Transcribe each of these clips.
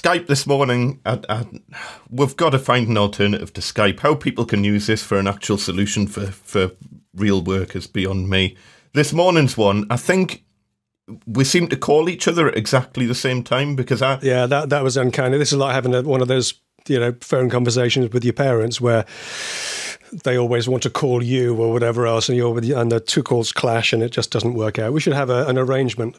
Skype this morning. We've got to find an alternative to Skype. How people can use this for an actual solution for real work is beyond me. This morning's one, I think we seem to call each other at exactly the same time because that was uncanny. This is like having one of those phone conversations with your parents where they always want to call you or whatever else, and the two calls clash and it just doesn't work out. We should have an arrangement,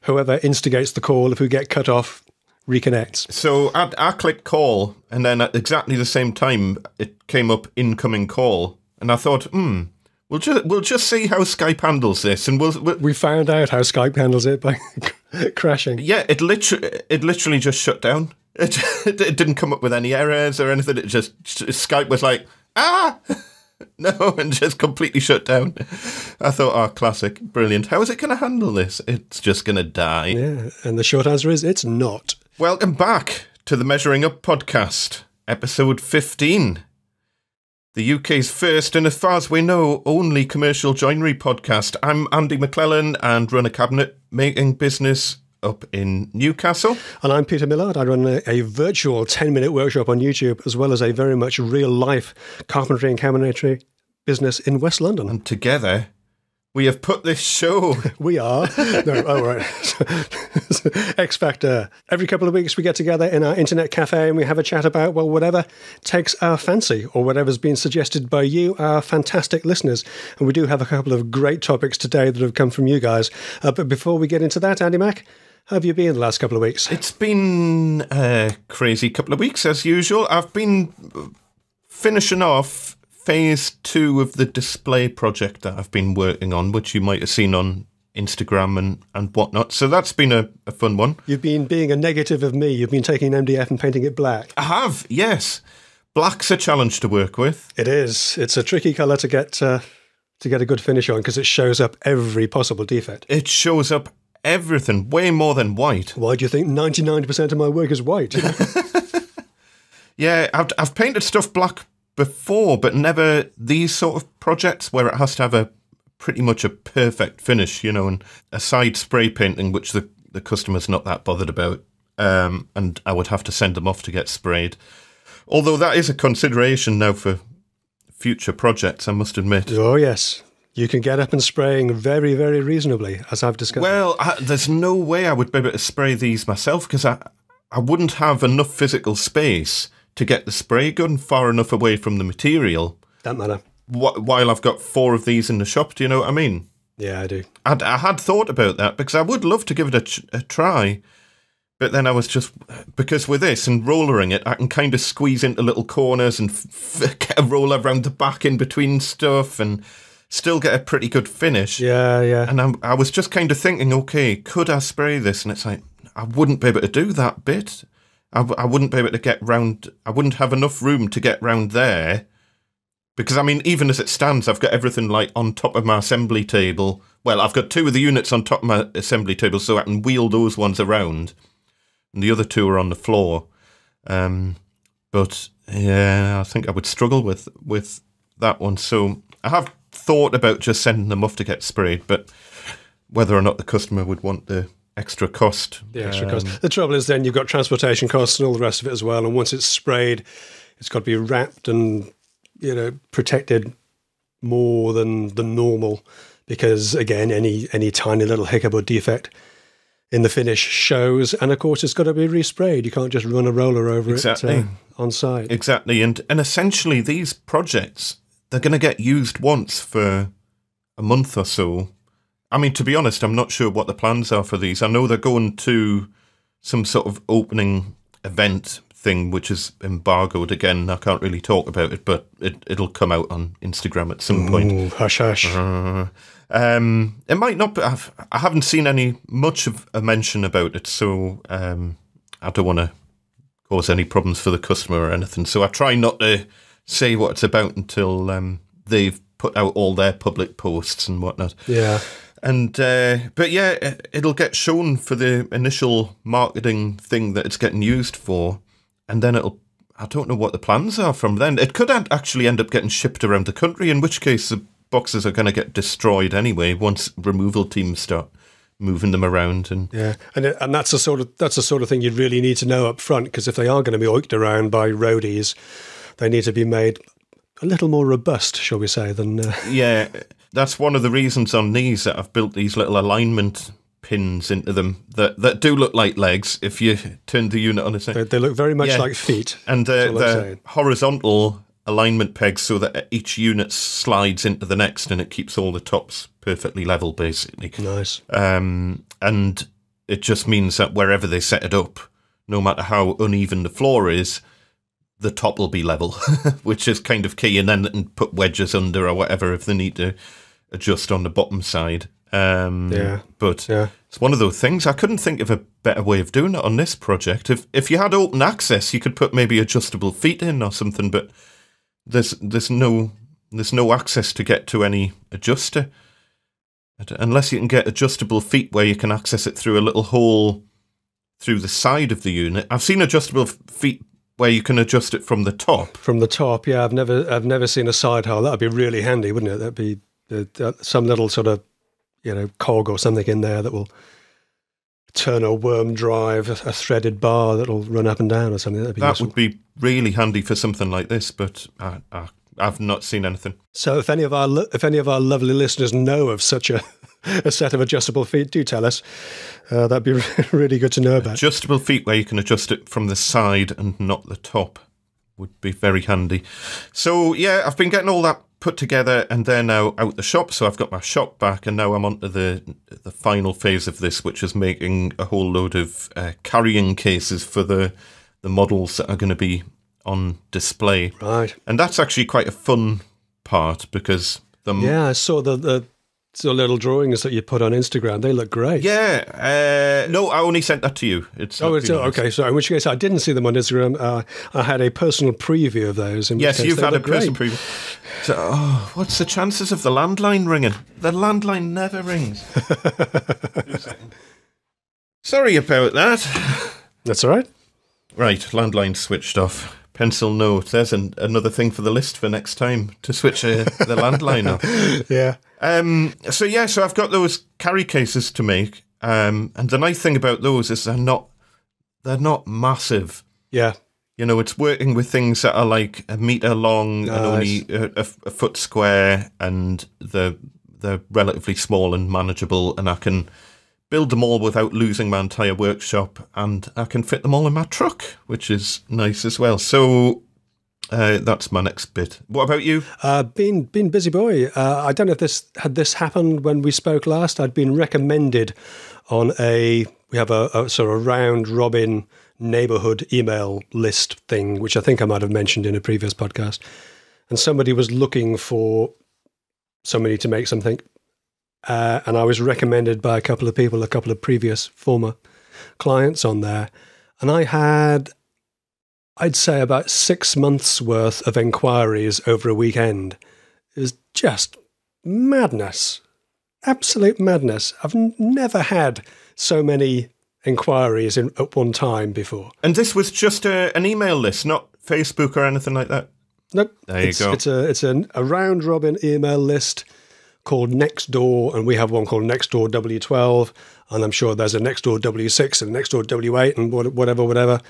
whoever instigates the call, if we get cut off, reconnects. So I clicked call, and then at exactly the same time, it came up incoming call, and I thought, we'll just see how Skype handles this, and we found out how Skype handles it by crashing. Yeah, it literally just shut down. It didn't come up with any errors or anything. It just Skype was like, no, and just completely shut down. I thought, classic, brilliant. How is it going to handle this? It's just going to die. Yeah, and the short answer is it's not. Welcome back to the Measuring Up podcast, episode 15. The UK's first, and as far as we know, only commercial joinery podcast. I'm Andy MacLellan and run a cabinet making business up in Newcastle. And I'm Peter Millard. I run a virtual 10-minute workshop on YouTube, as well as a very much real-life carpentry and cabinetry business in West London. And together, we have put this show. We are. No, oh, right. X Factor. Every couple of weeks we get together in our internet cafe and we have a chat about, whatever takes our fancy or whatever's been suggested by you, our fantastic listeners. And we do have a couple of great topics today that have come from you guys. But before we get into that, Andy Mac, how have you been the last couple of weeks? It's been a crazy couple of weeks, as usual. I've been finishing off phase 2 of the display project that I've been working on, which you might have seen on Instagram and whatnot. So that's been a fun one. You've been being a negative of me. You've been taking MDF and painting it black. I have, yes. Black's a challenge to work with. It is. It's a tricky colour to get a good finish on because it shows up every possible defect. It shows up everything, way more than white. Why do you think 99% of my work is white? Yeah, I've painted stuff black before, but never these sort of projects where it has to have pretty much a perfect finish, and a side spray painting, which the customer's not that bothered about, and I would have to send them off to get sprayed. Although that is a consideration now for future projects, I must admit. Oh, yes. You can get up and spraying very, very reasonably, as I've discussed. Well, there's no way I would be able to spray these myself because I wouldn't have enough physical space to get the spray gun far enough away from the material. Don't matter. While I've got 4 of these in the shop, do you know what I mean? Yeah, I do. I had thought about that because I would love to give it a try. But then I was just, because with this and rollering it, I can kind of squeeze into little corners and get a roller around the back in between stuff and still get a pretty good finish. Yeah, yeah. And I was just kind of thinking, okay, could I spray this? And it's like, I wouldn't be able to do that bit. I wouldn't be able to get round. I wouldn't have enough room to get round there. Because, I mean, even as it stands, I've got everything like on top of my assembly table. Well, I've got 2 of the units on top of my assembly table so I can wheel those ones around. And the other 2 are on the floor. But, yeah, I think I would struggle with that one. So I have thought about just sending them off to get sprayed, but whether or not the customer would want the extra cost. The extra cost. The trouble is then you've got transportation costs and all the rest of it as well. And once it's sprayed, it's got to be wrapped and, protected more than the normal because, again, any tiny little hiccup or defect in the finish shows. And, of course, it's got to be resprayed. You can't just run a roller over it on site. Exactly. And essentially these projects, they're going to get used once for a month or so. I mean, to be honest, I'm not sure what the plans are for these. I know they're going to some sort of opening event thing, which is embargoed again. I can't really talk about it, but it'll come out on Instagram at some point. Hush, hush. It might not be. I haven't seen much of a mention about it, so I don't want to cause any problems for the customer or anything. So I try not to say what it's about until they've put out all their public posts and whatnot. Yeah. And but yeah, it'll get shown for the initial marketing thing that it's getting used for, and then I don't know what the plans are from then. It could actually end up getting shipped around the country, in which case the boxes are going to get destroyed anyway once removal teams start moving them around. And and that's the sort of thing you'd really need to know up front, because if they are going to be oiked around by roadies, they need to be made a little more robust, shall we say, than... Yeah, that's one of the reasons on these that I've built these little alignment pins into them that do look like legs if you turn the unit on its side. They look very much like feet. And they're horizontal alignment pegs so that each unit slides into the next and it keeps all the tops perfectly level, basically. Nice. And it just means that wherever they set it up, no matter how uneven the floor is, the top will be level, which is kind of key. And then they can put wedges under or whatever if they need to adjust on the bottom side. But it's one of those things. I couldn't think of a better way of doing it on this project. If you had open access, you could put maybe adjustable feet in or something, but there's no access to get to any adjuster. Unless you can get adjustable feet where you can access it through a little hole through the side of the unit. I've seen adjustable feet where you can adjust it from the top. From the top, yeah. I've never seen a side hole. That'd be really handy, wouldn't it? That'd be some little sort of, cog or something in there that will turn a worm drive, a threaded bar that'll run up and down or something. That would be really handy for something like this, but I've not seen anything. So if any of our lovely listeners know of such a set of adjustable feet, do tell us. That'd be really good to know about. Adjustable feet where you can adjust it from the side and not the top would be very handy. So yeah, I've been getting all that put together and they're now out the shop. So I've got my shop back and now I'm on to the final phase of this, which is making a whole load of carrying cases for the models that are going to be on display. Right. And that's actually quite a fun part because... I saw the little drawings that you put on Instagram. They look great. Yeah. No, I only sent that to you. Okay. So in which case, I didn't see them on Instagram. I had a personal preview of those. Yes, you've had a personal preview. So, what's the chances of the landline ringing? The landline never rings. Sorry about that. That's all right. Right, landline switched off. Pencil note. There's another thing for the list for next time, to switch the landline off. Yeah. So I've got those carry cases to make. And the nice thing about those is they're not massive. Yeah. It's working with things that are like a metre long and only a foot square, and they're relatively small and manageable, and I can build them all without losing my entire workshop, and I can fit them all in my truck, which is nice as well. So that's my next bit. What about you? Been busy boy. I don't know if this happened when we spoke last. I'd been recommended on we have a sort of round robin neighbourhood email list thing, which I think I might have mentioned in a previous podcast. And somebody was looking for somebody to make something. And I was recommended by a couple of previous former clients on there. And I had, I'd say, about 6 months worth of inquiries over a weekend. It was just madness. Absolute madness. I've never had so many inquiries at one time before. And this was just an email list, not Facebook or anything like that? Nope. There you go. It's a round robin email list called Nextdoor, and we have one called Nextdoor W12, and I'm sure there's a Nextdoor W6 and a Nextdoor W8 and whatever.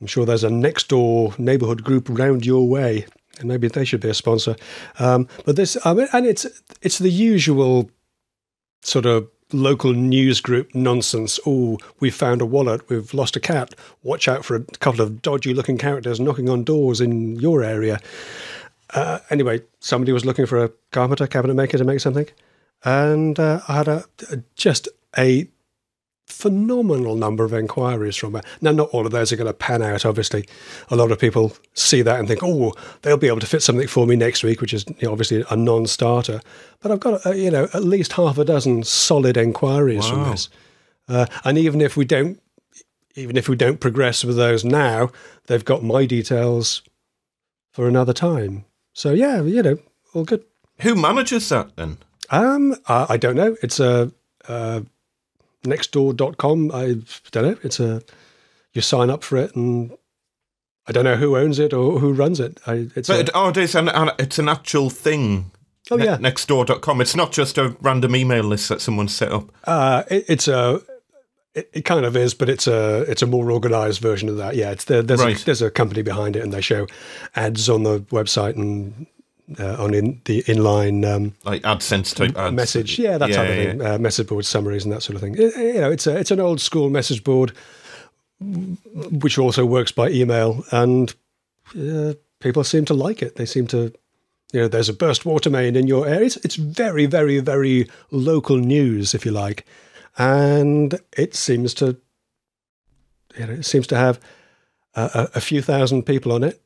I'm sure there's a Nextdoor neighbourhood group round your way, and maybe they should be a sponsor. But this, and it's the usual sort of local news group nonsense. Oh, we found a wallet, we've lost a cat, watch out for a couple of dodgy looking characters knocking on doors in your area. Anyway, somebody was looking for a carpenter, cabinet maker to make something, and I had just a phenomenal number of inquiries from her. Now, not all of those are going to pan out, obviously. A lot of people see that and think, oh, they'll be able to fit something for me next week, which is obviously a non-starter. But I've got, at least half a dozen solid inquiries from this. And even if we don't progress with those now, they've got my details for another time. So yeah, all good. Who manages that then? I don't know. It's a nextdoor.com. I don't know. It's you sign up for it, and I don't know who owns it or who runs it. It's an actual thing Oh, yeah. Nextdoor.com. It's not just a random email list that someone set up. It kind of is, but it's a more organised version of that. Yeah, there's a company behind it, and they show ads on the website and on the inline like AdSense type ads. Message. Yeah, that type of thing. Message board summaries and that sort of thing. It's an old school message board, which also works by email, and people seem to like it. They seem to. There's a burst water main in your area. It's very, very, very local news, if you like. And it seems to have a few thousand people on it.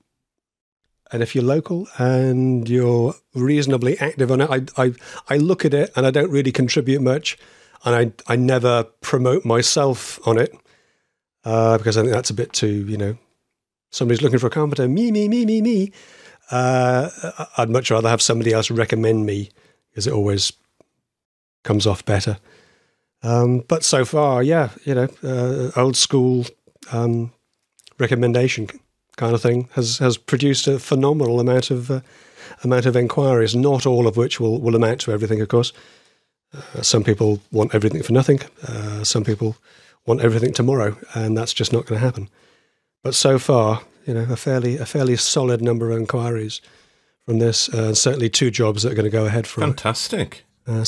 And if you're local and you're reasonably active on it, I look at it and I don't really contribute much. And I never promote myself on it because I think that's a bit too, somebody's looking for a carpenter, me. I'd much rather have somebody else recommend me because it always comes off better. But so far, old school recommendation kind of thing has produced a phenomenal amount of inquiries. Not all of which will amount to everything, of course. Some people want everything for nothing. Some people want everything tomorrow, and that's just not going to happen. But so far, a fairly solid number of inquiries from this. Certainly 2 jobs that are going to go ahead for Fantastic. Good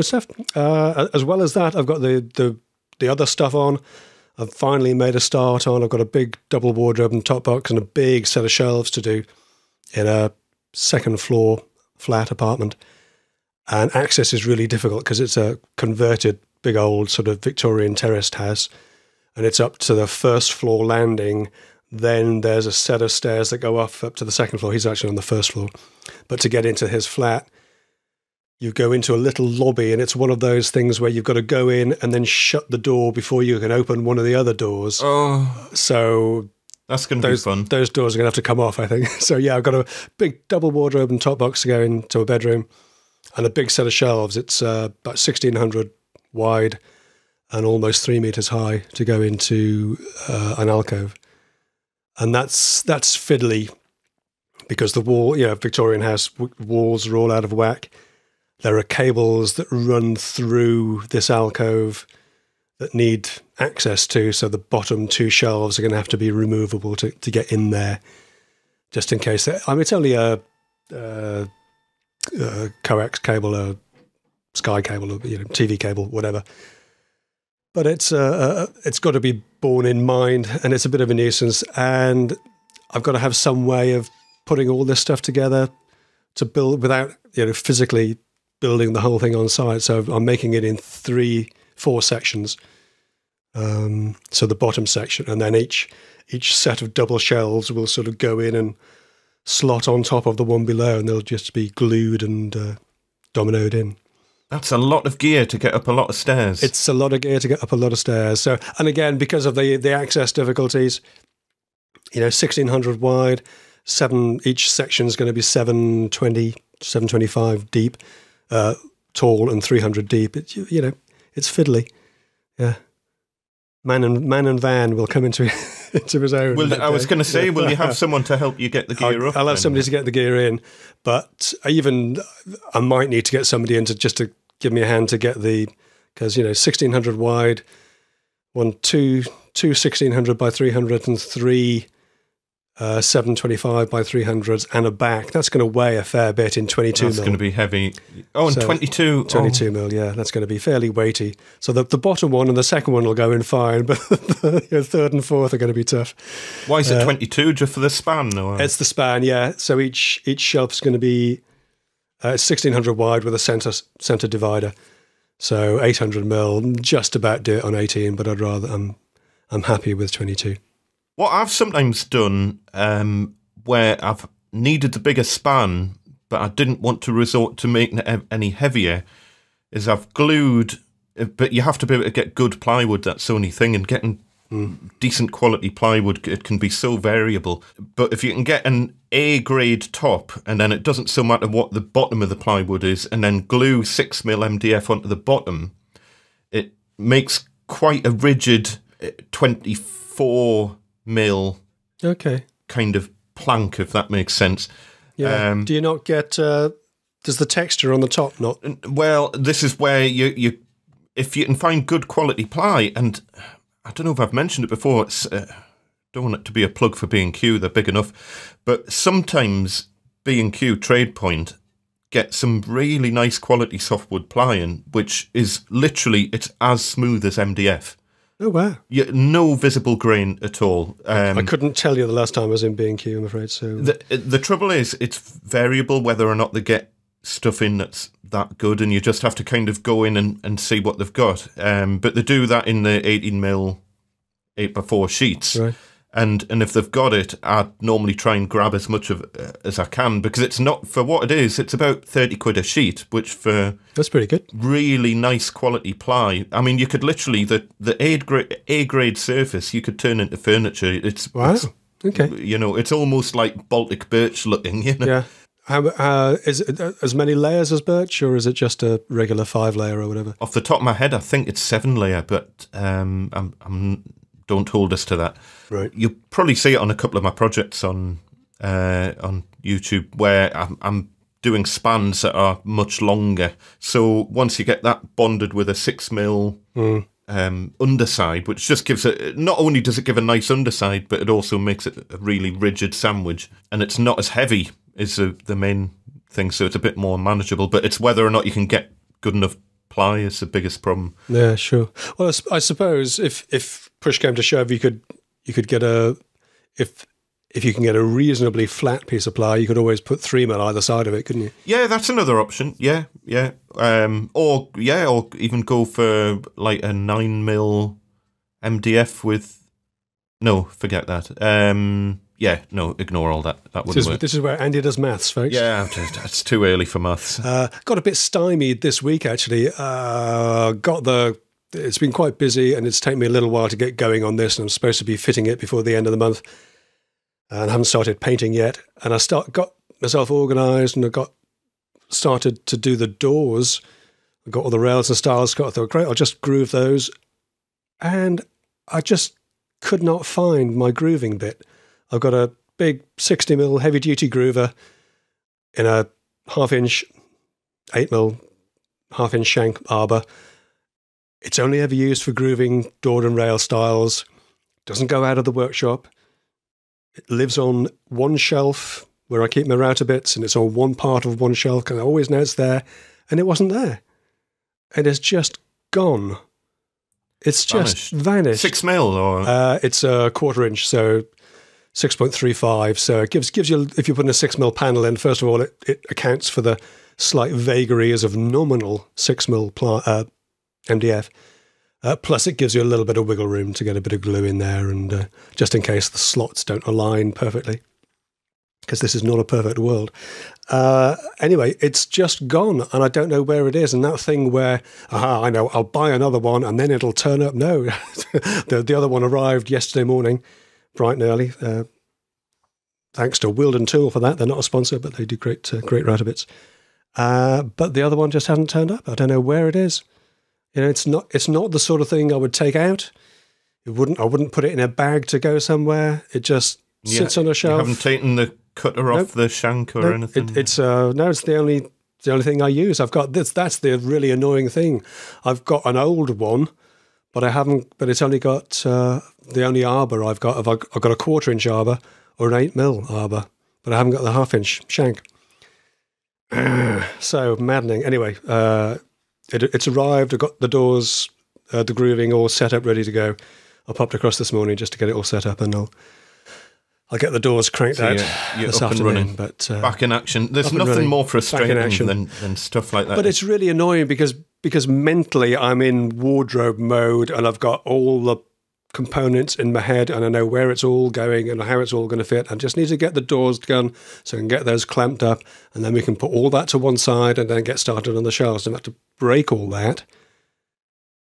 stuff. As well as that, I've got the other stuff on. I've finally made a start on. I've got a big double wardrobe and top box and a big set of shelves to do in a second floor flat apartment. And access is really difficult because it's a converted big old sort of Victorian terraced house, and it's up to the first floor landing. Then there's a set of stairs that go up to the second floor. He's actually on the first floor. But to get into his flat, you go into a little lobby, and it's one of those things where you've got to go in and then shut the door before you can open one of the other doors. Oh, so that's going to be fun. Those doors are going to have to come off, I think. So yeah, I've got a big double wardrobe and top box to go into a bedroom, and a big set of shelves. It's about 1,600 wide and almost 3 meters high to go into an alcove, and that's fiddly because the wall, Victorian house walls are all out of whack. There are cables that run through this alcove that need access to, so the bottom 2 shelves are going to have to be removable to get in there, just in case. It's only a coax cable, a Sky cable, or TV cable, whatever. But it's got to be borne in mind, and it's a bit of a nuisance. And I've got to have some way of putting all this stuff together to build without physically building the whole thing on site. So I'm making it in 3-4 sections. So the bottom section, and then each set of double shelves will sort of go in and slot on top of the one below, and they'll just be glued and dominoed in. That's a lot of gear to get up a lot of stairs. It's a lot of gear to get up a lot of stairs. So, and again, because of the access difficulties, 1,600 wide, each section is going to be 720, 725 deep, tall, and 300 deep. It's fiddly. Yeah. Man and van will come into his own. I was going to say, will you have someone to help you get the gear up? I'll have somebody to get the gear in, but I might need to get somebody in to give me a hand to get because 1,600 wide, two 1,600 by 300 and 3 725 by 300s and a back. That's going to weigh a fair bit in 22 mil. That's going to be heavy. Oh, and 22. 22 mil, yeah. That's going to be fairly weighty. So the bottom one and the second one will go in fine, but the third and fourth are going to be tough. Why is it 22? Just for the span? No? It's the span, yeah. So each shelf is going to be 1,600 wide with a center divider. So 800 mil, just about do it on 18, but I'm happy with 22. What I've sometimes done, where I've needed the bigger span, but I didn't want to resort to making it any heavier, is I've glued, but you have to be able to get good plywood, that's the only thing, and getting decent quality plywood, it can be so variable. But if you can get an A-grade top, and then it doesn't so matter what the bottom of the plywood is, and then glue 6mm MDF onto the bottom, it makes quite a rigid 24 mil kind of plank, if that makes sense. Yeah. Do you not get does the texture on the top not? Well, this is where you if you can find good quality ply, and I don't know if I've mentioned it before. It's, don't want it to be a plug for B&Q. They're big enough, but sometimes B&Q Trade Point get some really nice quality softwood ply in, which is literally it's as smooth as MDF. Oh wow! No visible grain at all. I couldn't tell you the last time I was in B&Q, I'm afraid. So the trouble is, it's variable whether or not they get stuff in that's that good, and you just have to kind of go in and see what they've got. But they do that in the 18mm 8x4 sheets. Right. And if they've got it, I normally try and grab as much of as I can, because it's not, for what it is, it's about 30 quid a sheet, which for that's pretty good. Really nice quality ply. I mean, you could literally the A grade surface you could turn into furniture. It's okay. You know, it's almost like Baltic birch looking. You know? Yeah. Is it as many layers as birch, or is it just a regular 5-layer or whatever? Off the top of my head, I think it's 7-layer, but don't hold us to that. Right. You'll probably see it on a couple of my projects on YouTube, where I'm doing spans that are much longer. So once you get that bonded with a 6mm underside, which just gives it, not only does it give a nice underside, but it also makes it a really rigid sandwich, and it's not as heavy is the main thing, so it's a bit more manageable. But it's whether or not you can get good enough ply is the biggest problem. Yeah, sure. Well, I suppose if push came to shove, you could get if you can get a reasonably flat piece of ply, you could always put 3mm either side of it, couldn't you? Yeah, that's another option. Yeah. Or even go for like a 9mm MDF with. No, forget that. Yeah, no, ignore all that. That wouldn't work. This is where Andy does maths, folks. Yeah, it's too early for maths. Got a bit stymied this week, actually. It's been quite busy, and it's taken me a little while to get going on this, and I'm supposed to be fitting it before the end of the month, and I haven't started painting yet. And I got myself organised, and I started to do the doors. I got all the rails and stiles. I thought, great, I'll just groove those, and I just could not find my grooving bit. I've got a big 60mm heavy-duty groover in a 1/2-inch, 8mm, 1/2-inch shank arbor. It's only ever used for grooving door and rail stiles. Doesn't go out of the workshop. It lives on one shelf where I keep my router bits, and it's on one part of one shelf, because I always know it's there, and it wasn't there. It has just gone. It's just vanished. 6mm or? It's a 1/4-inch, so 6.35. So it gives you, if you put in a 6mm panel in, first of all, it accounts for the slight vagaries of nominal 6mm MDF. Plus, it gives you a little bit of wiggle room to get a bit of glue in there, and just in case the slots don't align perfectly, because this is not a perfect world. Anyway, it's just gone, and I don't know where it is. And that thing where, I know, I'll buy another one and then it'll turn up. No, the other one arrived yesterday morning, bright and early. Thanks to Wilden Tool for that. They're not a sponsor, but they do great router bits. But the other one just hasn't turned up. I don't know where it is. You know, it's not the sort of thing I would take out. I wouldn't put it in a bag to go somewhere. It just sits on a shelf. You haven't taken the cutter off the shank or anything? It's the only thing I use. I've got this. That's the really annoying thing. I've got an old one, but I haven't. But it's only got the only arbor I've got. I've got a 1/4-inch arbor or an 8mm arbor, but I haven't got the 1/2-inch shank. So maddening. Anyway, it's arrived. I've got the doors, the grooving all set up, ready to go. I popped across this morning just to get it all set up, and I'll get the doors cranked out you're this up afternoon. And running. But back in action. There's nothing more frustrating than stuff like that. But it's really annoying because mentally I'm in wardrobe mode, and I've got all the components in my head, and I know where it's all going and how it's all going to fit. I just need to get the doors done so I can get those clamped up, and then we can put all that to one side and then get started on the shelves. I have to break all that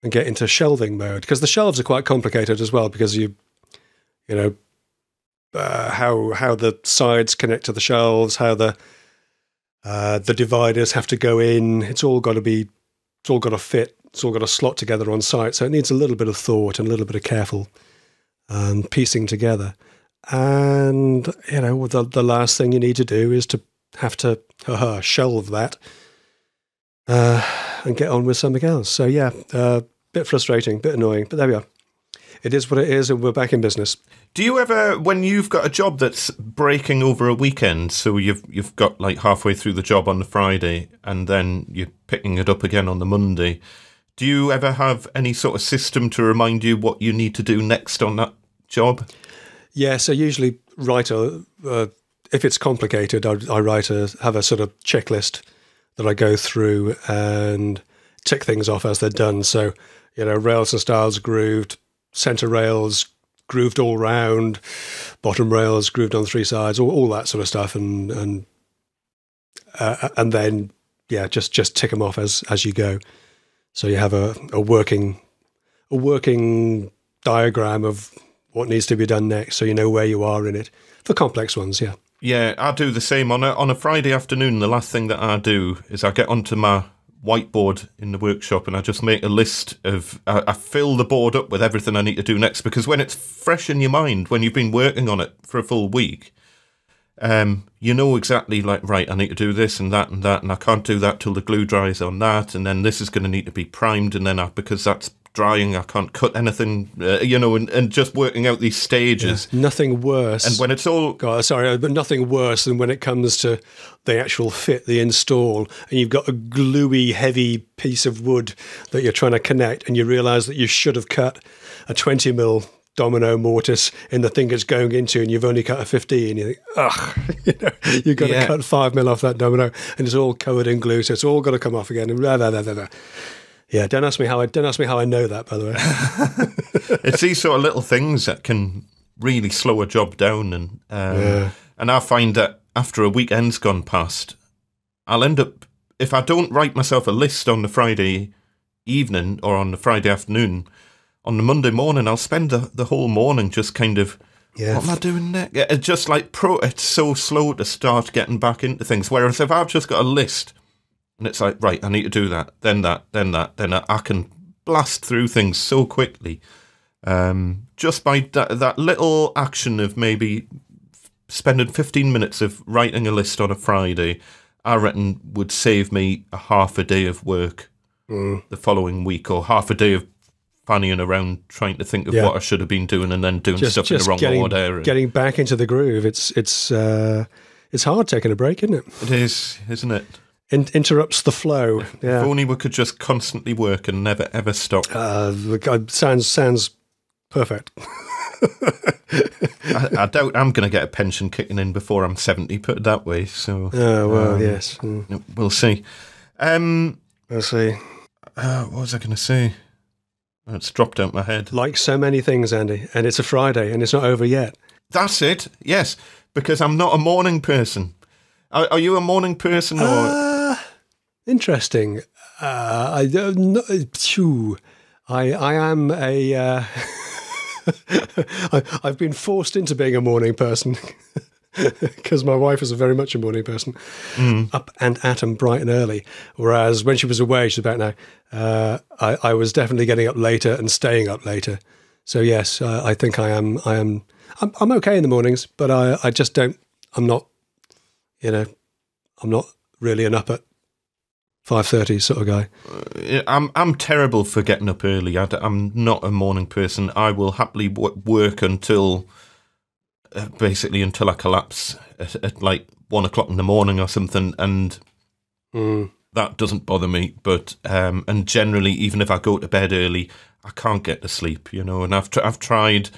and get into shelving mode, because the shelves are quite complicated as well, because you know how the sides connect to the shelves, how the dividers have to go in. It's all got to fit. It's all got to slot together on site. So it needs a little bit of thought and a little bit of careful piecing together. And, you know, the last thing you need to do is to have to shelve that and get on with something else. So yeah, bit frustrating, bit annoying, but there we are. It is what it is, and we're back in business. Do you ever, when you've got a job that's breaking over a weekend, so you've got like halfway through the job on the Friday, and then you're picking it up again on the Monday, do you ever have any sort of system to remind you what you need to do next on that job? Yeah, so usually if it's complicated, I have a sort of checklist that I go through and tick things off as they're done. So, rails and stiles grooved, centre rails grooved all round, bottom rails grooved on 3 sides, all that sort of stuff, and then just tick them off as you go. So you have a working diagram of what needs to be done next, so you know where you are in it. For complex ones, yeah. Yeah, I do the same. On a Friday afternoon, the last thing that I do is I get onto my whiteboard in the workshop and I just make a list of... I fill the board up with everything I need to do next, because when it's fresh in your mind, when you've been working on it for a full week, you know exactly, like, right, I need to do this and that, and I can't do that till the glue dries on that, and then this is going to need to be primed, and then because that's drying, I can't cut anything, and just working out these stages. Yeah, nothing worse. And when it's all... but nothing worse than when it comes to the actual fit, the install, and you've got a gluey, heavy piece of wood that you're trying to connect, and you realise that you should have cut a 20mm domino mortise in the thing it's going into, and you've only cut a 15. You think, you've got to cut 5mm off that domino, and it's all covered in glue, so it's all got to come off again. And blah, blah, blah, blah, blah. Yeah, don't ask me how I know that, by the way. It's these sort of little things that can really slow a job down, and I find that after a weekend's gone past, I'll end up, if I don't write myself a list on the Friday evening or on the Friday afternoon, on the Monday morning, I'll spend the whole morning just kind of, what am I doing next? It's just like, it's so slow to start getting back into things. Whereas if I've just got a list, and it's like, right, I need to do that, then that, then I can blast through things so quickly. Just by that little action of maybe spending 15 minutes of writing a list on a Friday, I reckon would save me a half a day of work the following week, or half a day of fannying around trying to think of what I should have been doing, and then doing stuff in the wrong order. Getting back into the groove. It's hard taking a break, isn't it? It is, isn't it? Interrupts the flow. Yeah. If only we could just constantly work and never ever stop. Sounds perfect. I doubt I'm going to get a pension kicking in before I'm 70, put it that way. So, yes. We'll see. We'll see. What was I going to say? It's dropped out my head. Like so many things, Andy, and it's a Friday and it's not over yet. That's it, yes, because I'm not a morning person. Are you a morning person? Or interesting. I am a... I've been forced into being a morning person because my wife is very much a morning person, up and at 'em bright and early. Whereas when she was away, she's about now, I was definitely getting up later and staying up later. So yes, I think I'm okay in the mornings, but I just don't. I'm not really an up at 5:30 sort of guy. I'm terrible for getting up early. I'm not a morning person. I will happily work until basically until I collapse at like 1 o'clock in the morning or something, and that doesn't bother me. But and generally, even if I go to bed early, I can't get to sleep. And I've tried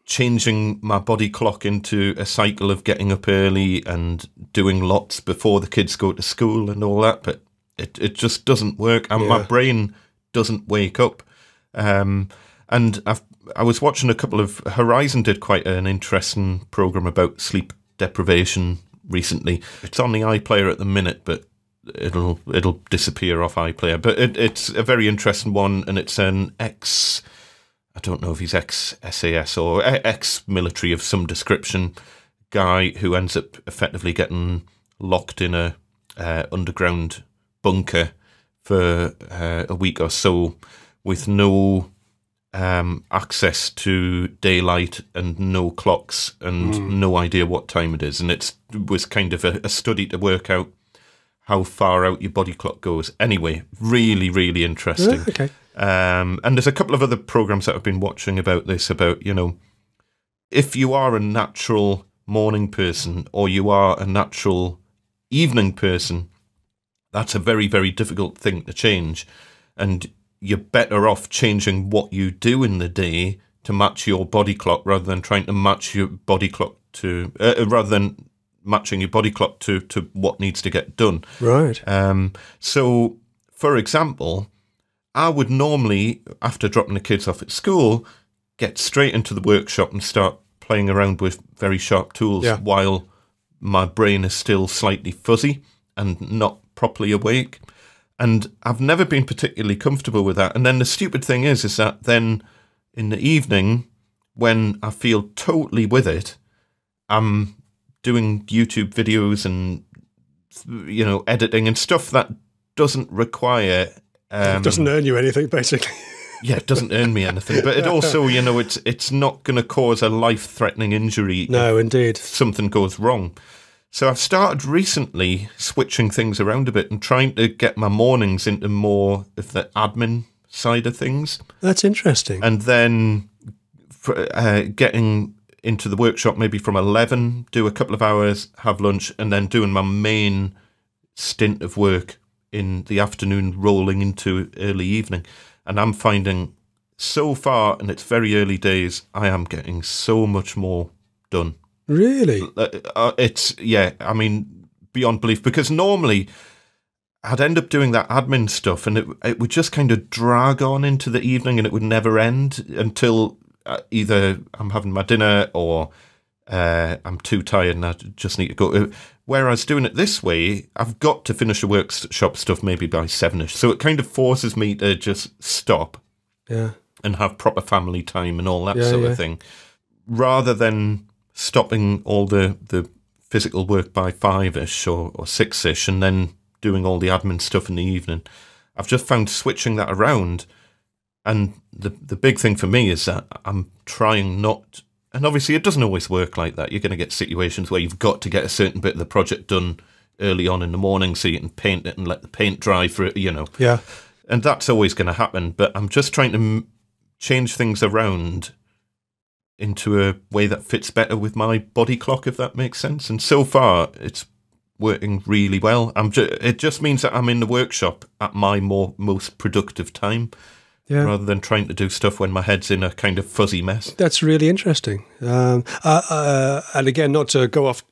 changing my body clock into a cycle of getting up early and doing lots before the kids go to school and all that, but it just doesn't work, and my brain doesn't wake up. And I was watching a couple of... Horizon did quite an interesting program about sleep deprivation recently. It's on the iPlayer at the minute, but it'll disappear off iPlayer. But it's a very interesting one, and it's an I don't know if he's ex-SAS or ex-military of some description guy who ends up effectively getting locked in a underground bunker for a week or so with no access to daylight and no clocks and no idea what time it is. And it was kind of a study to work out how far out your body clock goes. Anyway, really, really interesting. Okay. And there's a couple of other programs that I've been watching about this, about, you know, if you are a natural morning person or you are a natural evening person, that's a very, very difficult thing to change. And you're better off changing what you do in the day to match your body clock rather than trying to match your body clock to, rather than matching your body clock to what needs to get done. Right. So, for example, I would normally, after dropping the kids off at school, get straight into the workshop and start playing around with very sharp tools while my brain is still slightly fuzzy and not properly awake. And I've never been particularly comfortable with that. And then the stupid thing is that then in the evening, when I feel totally with it, I'm doing YouTube videos and, you know, editing and stuff that doesn't require... it doesn't earn you anything, basically. Yeah, it doesn't earn me anything. But it also, you know, it's not going to cause a life-threatening injury. No, indeed. If something goes wrong. So I've started recently switching things around a bit and trying to get my mornings into more of the admin side of things. That's interesting. And then getting into the workshop maybe from 11, do a couple of hours, have lunch, and then doing my main stint of work in the afternoon, rolling into early evening. And I'm finding so far, and it's very early days, I am getting so much more done. Really? It's, yeah, I mean, beyond belief. Because normally I'd end up doing that admin stuff and it would just kind of drag on into the evening and it would never end until either I'm having my dinner or I'm too tired and I just need to go. Whereas doing it this way, I've got to finish the workshop stuff maybe by 7ish. So it kind of forces me to just stop and have proper family time and all that sort of thing. Rather than stopping all the physical work by 5ish or 6ish and then doing all the admin stuff in the evening. I've just found switching that around, and the big thing for me is that I'm trying not, and obviously it doesn't always work like that. You're going to get situations where you've got to get a certain bit of the project done early on in the morning so you can paint it and let the paint dry for it, you know. Yeah. And that's always going to happen, but I'm just trying to change things around into a way that fits better with my body clock, if that makes sense. And so far, it's working really well. It just means that I'm in the workshop at my most productive time, rather than trying to do stuff when my head's in a kind of fuzzy mess. That's really interesting. And again, not to go off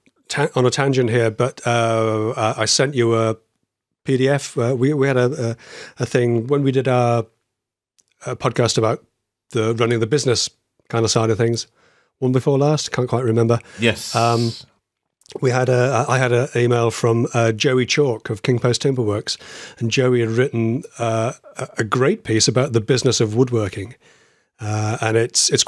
on a tangent here, but I sent you a PDF. We had a thing when we did our podcast about the running the business kind of side of things. One before last, can't quite remember. Yes. I had an email from Joey Chalk of King Post Timberworks, and Joey had written a great piece about the business of woodworking, and it's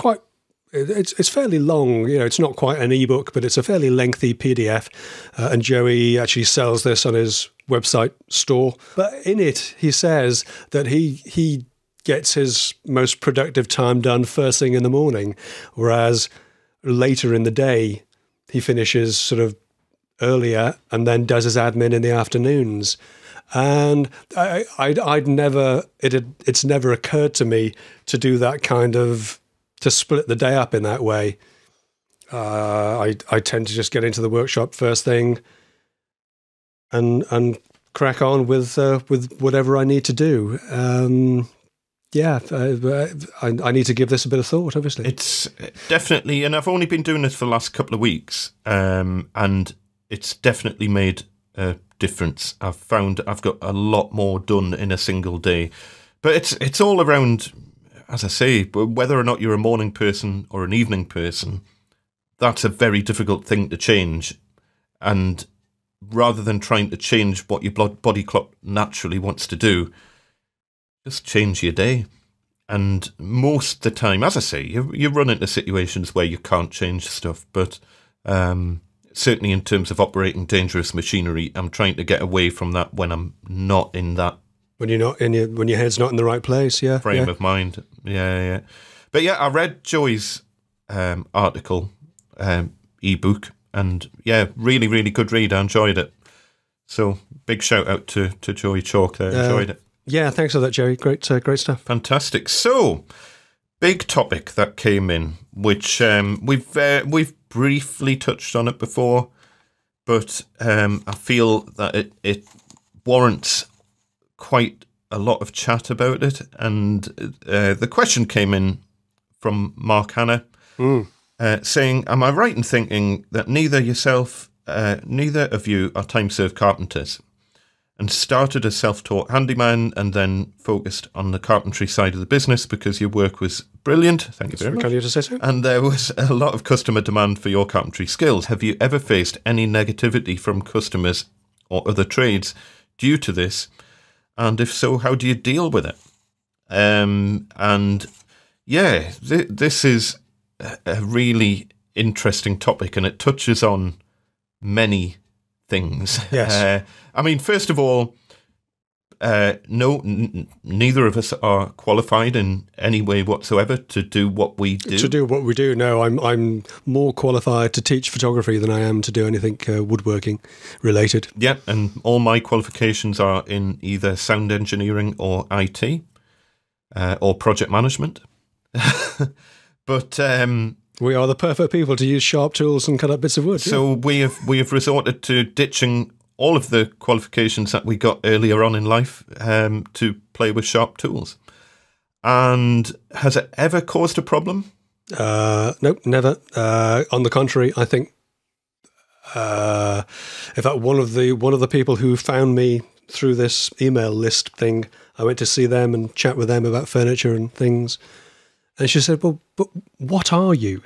fairly long. You know, it's not quite an ebook, but it's a fairly lengthy PDF. And Joey actually sells this on his website store. But in it, he says that he gets his most productive time done first thing in the morning, whereas later in the day he finishes sort of earlier and then does his admin in the afternoons. And it's never occurred to me to do that kind of, to split the day up in that way. I tend to just get into the workshop first thing and crack on with whatever I need to do. I need to give this a bit of thought, obviously. It's definitely, and I've only been doing this for the last couple of weeks, and it's definitely made a difference. I've found I've got a lot more done in a single day. But it's all around, as I say, whether or not you're a morning person or an evening person, that's a very difficult thing to change. And rather than trying to change what your body clock naturally wants to do, just change your day. And most of the time, as I say, you run into situations where you can't change stuff. But certainly in terms of operating dangerous machinery, I'm trying to get away from that when I'm not in that when you're not when your head's not in the right place. Yeah, frame of mind. Yeah. But yeah, I read Joy's article, ebook, and yeah, really, really good read. I enjoyed it. So big shout out to Joy Chalk there. Enjoyed it. Yeah, thanks for that, Jerry. Great stuff. Fantastic. So, big topic that came in, which we've briefly touched on it before, but I feel that it warrants quite a lot of chat about it. And the question came in from Mark Hanna, saying, "Am I right in thinking that neither of you are time-served carpenters, and started as self-taught handyman and then focused on the carpentry side of the business because your work was brilliant? Thank you very much. Can you just say so? And there was a lot of customer demand for your carpentry skills. Have you ever faced any negativity from customers or other trades due to this? And if so, how do you deal with it?" And yeah, this is a really interesting topic, and it touches on many things. Yes. I mean, first of all, neither of us are qualified in any way whatsoever to do what we do. To do what we do, no. I'm more qualified to teach photography than I am to do anything woodworking related. Yeah, and all my qualifications are in either sound engineering or IT or project management. But we are the perfect people to use sharp tools and cut up bits of wood. So we have resorted to ditching all of the qualifications that we got earlier on in life to play with sharp tools. And has it ever caused a problem? Nope, never. On the contrary, I think, in fact, one of the people who found me through this email list thing, I went to see them and chat with them about furniture and things. And she said, "Well, but what are you?"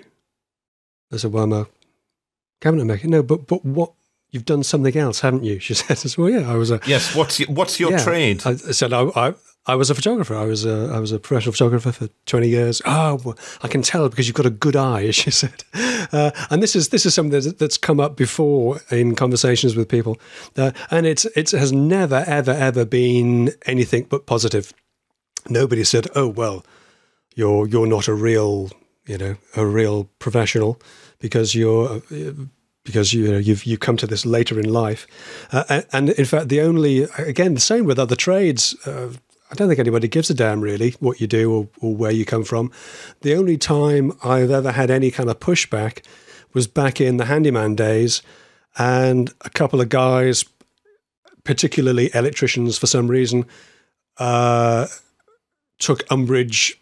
I said, "Well, I'm a cabinet maker." "No, but what? You've done something else, haven't you?" She said. I said, "Well, yeah, I was a..." "Yes, what's your trade?" I said, I was a photographer. I was a professional photographer for 20 years. "Oh, well, I can tell because you've got a good eye," she said. And this is something that's come up before in conversations with people, and it has never ever been anything but positive. Nobody said, "Oh, well, you're not a real professional because you've come to this later in life." And in fact, the same with other trades. I don't think anybody gives a damn really what you do or where you come from. The only time I've ever had any kind of pushback was back in the handyman days, and a couple of guys, particularly electricians for some reason, took umbrage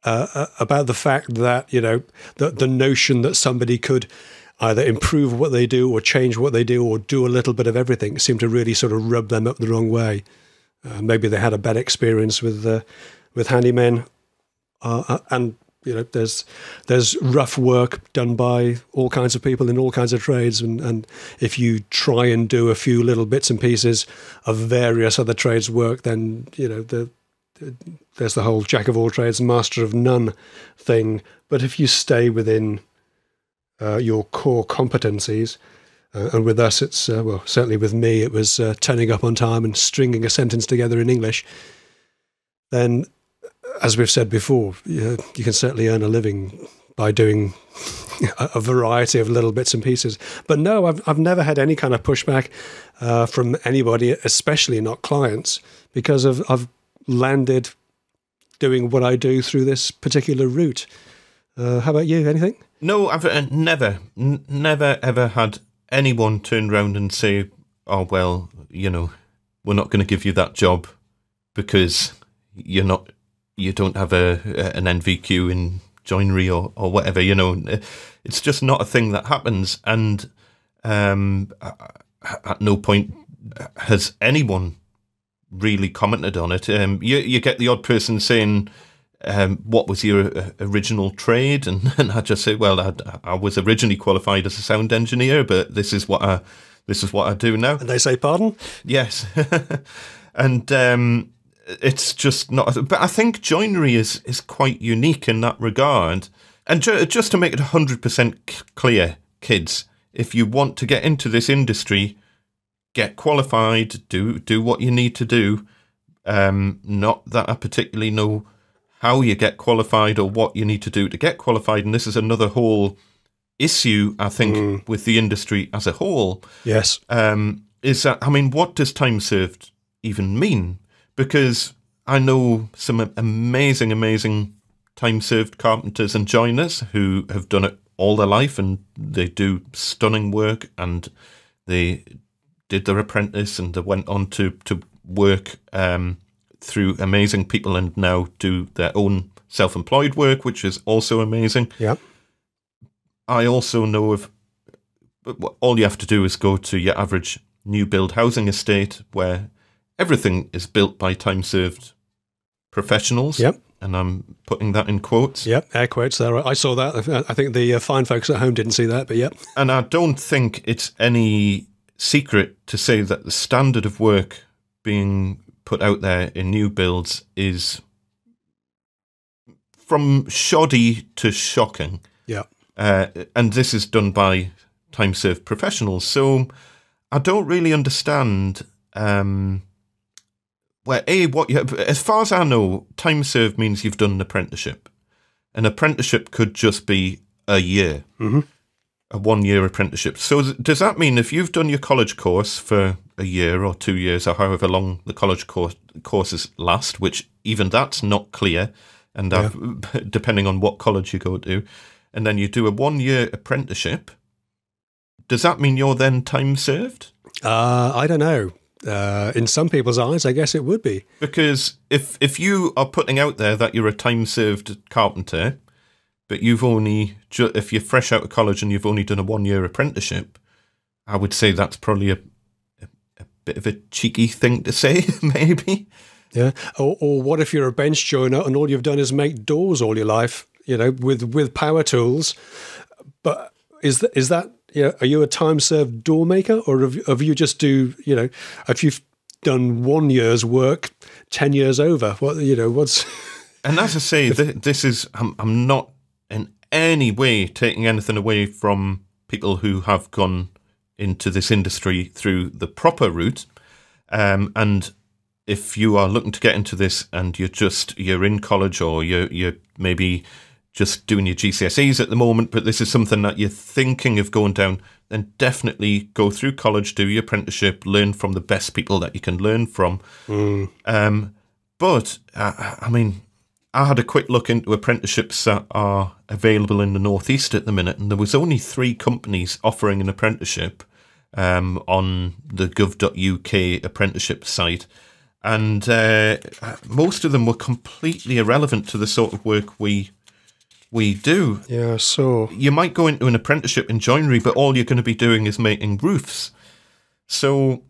about the fact that, the notion that somebody could either improve what they do or change what they do or do a little bit of everything seemed to really sort of rub them up the wrong way. Maybe they had a bad experience with handymen, and there's rough work done by all kinds of people in all kinds of trades, and if you try and do a few little bits and pieces of various other trades work, then there's the whole jack of all trades, master of none thing. But if you stay within your core competencies, and with us, it's certainly with me, it was turning up on time and stringing a sentence together in English. Then, as we've said before, you can certainly earn a living by doing a variety of little bits and pieces. But no, I've never had any kind of pushback from anybody, especially not clients, because I've landed doing what I do through this particular route. How about you? Anything? No, I've never ever had anyone turn around and say, "Oh, well, we're not going to give you that job because you don't have an NVQ in joinery or whatever." It's just not a thing that happens. And at no point has anyone really commented on it. You get the odd person saying, "What was your original trade?" And I just say, "Well, I was originally qualified as a sound engineer, but this is what I do now." And they say, "Pardon?" Yes. And it's just not. But I think joinery is quite unique in that regard. And just to make it 100% clear, kids, if you want to get into this industry, get qualified, do what you need to do, Not that I particularly know how you get qualified or what you need to do to get qualified. And this is another whole issue, I think, with the industry as a whole. Yes. Is that, I mean, what does time served even mean? Because I know some amazing time served carpenters and joiners who have done it all their life, and they do stunning work, and they did their apprentice and they went on to work through amazing people and now do their own self-employed work, which is also amazing. Yeah. I also know of, all you have to do is go to your average new build housing estate where everything is built by time-served professionals. Yep. And I'm putting that in quotes. Yep, air quotes there. I saw that. I think the fine folks at home didn't see that, but yep. And I don't think it's any secret to say that the standard of work being put out there in new builds is from shoddy to shocking. Yeah. And this is done by time-served professionals. So I don't really understand as far as I know, time-served means you've done an apprenticeship. An apprenticeship could just be a year, a 1-year apprenticeship. So does that mean if you've done your college course for a year or 2 years or however long the college courses last, which even that's not clear, and depending on what college you go to, and then you do a 1-year apprenticeship, does that mean you're then time-served? I don't know. In some people's eyes, I guess it would be. Because if you are putting out there that you're a time-served carpenter, but you've only, if you're fresh out of college and you've only done a 1-year apprenticeship, I would say that's probably a bit of a cheeky thing to say, maybe. Yeah. Or what if you're a bench joiner and all you've done is make doors all your life, with power tools? But is that are you a time-served door maker, or have you just if you've done 1 year's work 10 years over, what's? And as I say, this is I'm not in any way taking anything away from people who have gone into this industry through the proper route, and if you are looking to get into this and you're in college, or you're maybe just doing your GCSEs at the moment, but this is something that you're thinking of going down, then definitely go through college, do your apprenticeship, learn from the best people that you can learn from. But, I mean, I had a quick look into apprenticeships that are available in the Northeast at the minute, and there was only 3 companies offering an apprenticeship on the gov.uk apprenticeship site. And most of them were completely irrelevant to the sort of work we do. Yeah, so you might go into an apprenticeship in joinery, but all you're going to be doing is making roofs. So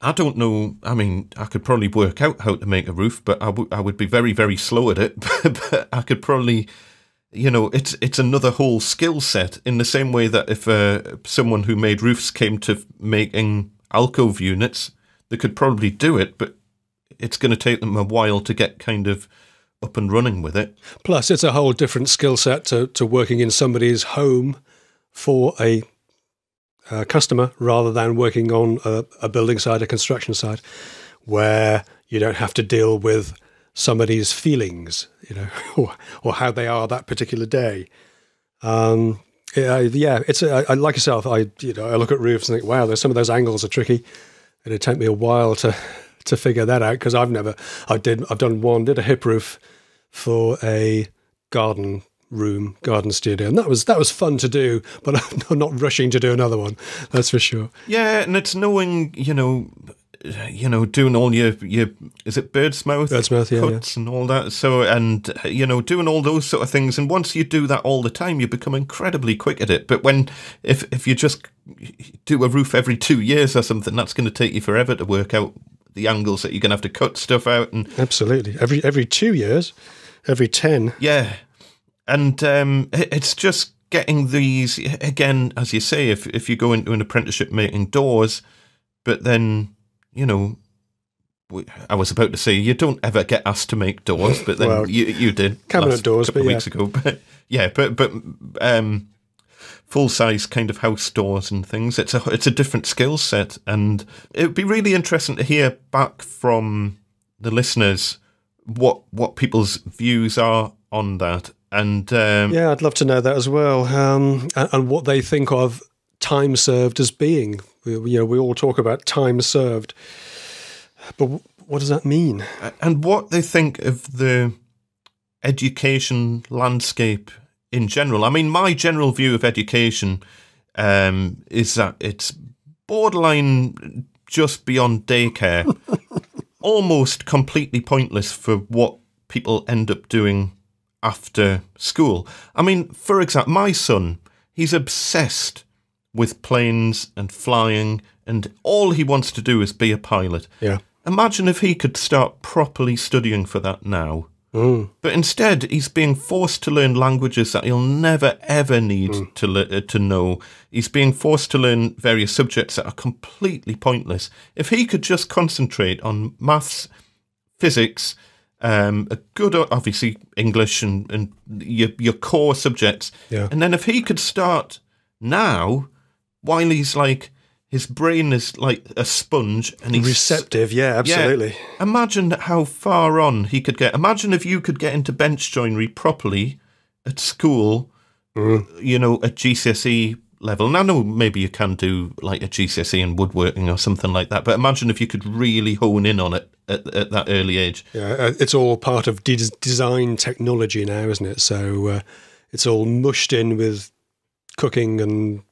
I don't know. I mean, I could probably work out how to make a roof, but I would be very, very slow at it. But I could probably, it's another whole skill set, in the same way that if someone who made roofs came to making alcove units, they could probably do it, but it's going to take them a while to get kind of up and running with it. Plus, it's a whole different skill set to working in somebody's home for a customer, rather than working on a building site, a construction site, where you don't have to deal with somebody's feelings, or how they are that particular day. It's like yourself. I look at roofs and think, wow, some of those angles are tricky. It'd take me a while to figure that out, because I've did a hip roof for a garden studio, and that was fun to do, but I'm not rushing to do another one, that's for sure. Yeah, and it's knowing, doing all your is it bird's mouth cuts and all that. So, and doing all those sort of things, and once you do that all the time, you become incredibly quick at it. But if you just do a roof every 2 years or something, that's going to take you forever to work out the angles that you're going to have to cut stuff out. And absolutely, every 2 years, every 10. Yeah, and it's just getting these, again, as you say, if you go into an apprenticeship making doors, but then, I was about to say, you don't ever get asked to make doors, but then well, you did cabinet doors, a couple of weeks ago. But yeah, but full size kind of house doors and things. It's a different skill set, and it would be really interesting to hear back from the listeners what people's views are on that. And yeah, I'd love to know that as well, and what they think of time served as being. We all talk about time served, but what does that mean? And what they think of the education landscape in general. I mean, my general view of education is that it's borderline just beyond daycare, almost completely pointless for what people end up doing after school. I mean, for example, my son, he's obsessed with planes and flying, and all he wants to do is be a pilot. Yeah. Imagine if he could start properly studying for that now. But instead, he's being forced to learn languages that he'll never, ever need to know. He's being forced to learn various subjects that are completely pointless. If he could just concentrate on maths, physics, a good, obviously, English and your core subjects. Yeah. And then if he could start now, while he's like, his brain is like a sponge and he's receptive. Yeah, absolutely. Yeah, imagine how far on he could get. Imagine if you could get into bench joinery properly at school, you know, at GCSE level. And I know maybe you can do like a GCSE in woodworking or something like that, but imagine if you could really hone in on it at that early age. Yeah, it's all part of design technology now, isn't it? So it's all mushed in with cooking and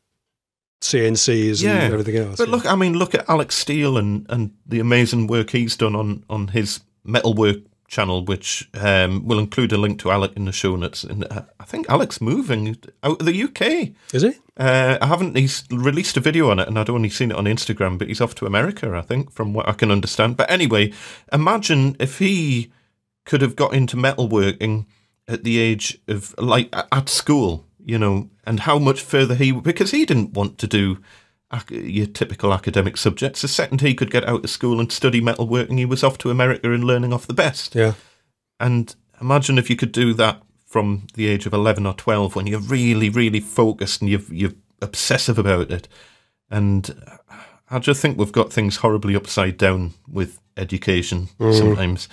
CNCs and everything else. But look, I mean, look at Alex Steele and the amazing work he's done on his metalwork channel, which will include a link to Alec in the show notes. And I think Alec's moving out of the UK. Is he? He's released a video on it, and I'd only seen it on Instagram, but he's off to America, I think, from what I can understand. But anyway, imagine if he could have got into metalworking at the age of, like, at school, you know, and how much further because he didn't want to do your typical academic subjects. The second he could get out of school and study metalworking, he was off to America and learning off the best. Yeah. And imagine if you could do that from the age of 11 or 12 when you're really, really focused and you're obsessive about it. And I just think we've got things horribly upside down with education sometimes.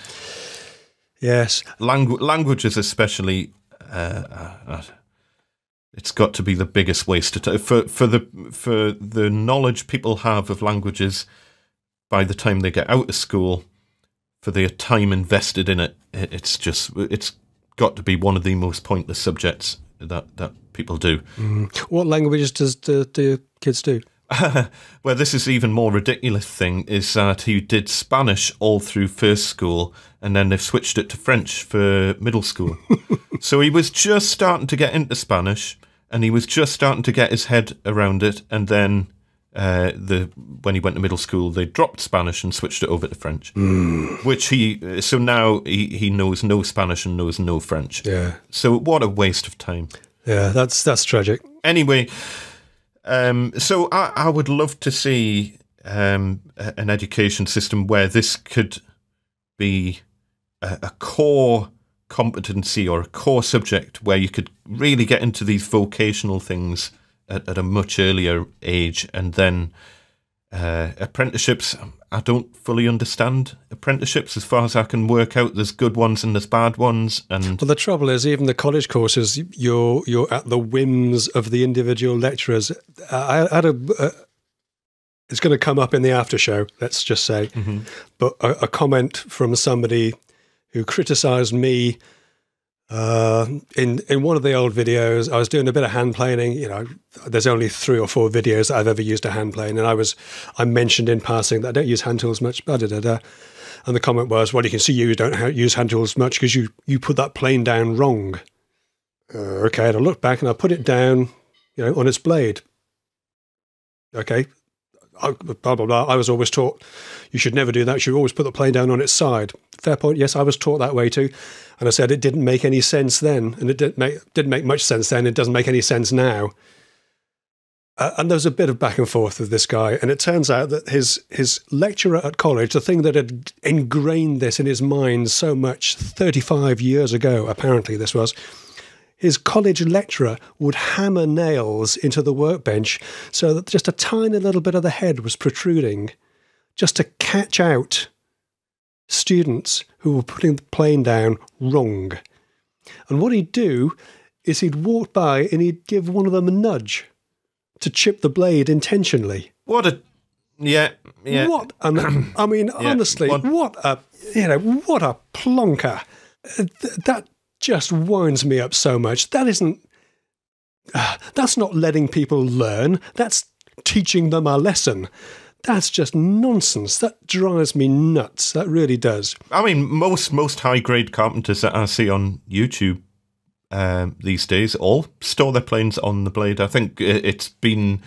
Yes. Languages especially... it's got to be the biggest waste of time for the knowledge people have of languages by the time they get out of school, for their time invested in it. It's got to be one of the most pointless subjects that people do. What languages do kids do? Well, this is even more ridiculous thing is that he did Spanish all through first school, and then they've switched it to French for middle school. So he was just starting to get into Spanish, and he was just starting to get his head around it, and then when he went to middle school, they dropped Spanish and switched it over to French. So now he knows no Spanish and knows no French. Yeah. So what a waste of time. Yeah, that's tragic. Anyway, so I would love to see an education system where this could be a core competency or a core subject where you could really get into these vocational things at a much earlier age. And then apprenticeships, I don't fully understand apprenticeships as far as I can work out. There's good ones and there's bad ones. And well, the trouble is, even the college courses, you're at the whims of the individual lecturers. I had it's going to come up in the after show, let's just say, but a comment from somebody who criticised me in one of the old videos. I was doing a bit of hand planing. You know, there's only 3 or 4 videos that I've ever used a hand plane, and I mentioned in passing that I don't use hand tools much. And the comment was, "Well, you can see you don't use hand tools much because you put that plane down wrong." Okay, and I looked back and I put it down, you know, on its blade. Okay. Blah, blah, blah. I was always taught you should never do that. You should always put the plane down on its side. Fair point. Yes, I was taught that way too. And I said it didn't make any sense then. And it didn't make much sense then. It doesn't make any sense now. And there was a bit of back and forth with this guy. And it turns out that his lecturer at college, the thing that had ingrained this in his mind so much 35 years ago, apparently this was, his college lecturer would hammer nails into the workbench so that just a tiny little bit of the head was protruding, just to catch out students who were putting the plane down wrong. And what he'd do is he'd walk by and he'd give one of them a nudge to chip the blade intentionally. What a... Yeah. What? I mean, honestly, what a plonker. That just winds me up so much. That's not letting people learn. That's teaching them a lesson. That's just nonsense. That drives me nuts. That really does. I mean, most high-grade carpenters that I see on YouTube these days all store their planes on the blade. I think it's been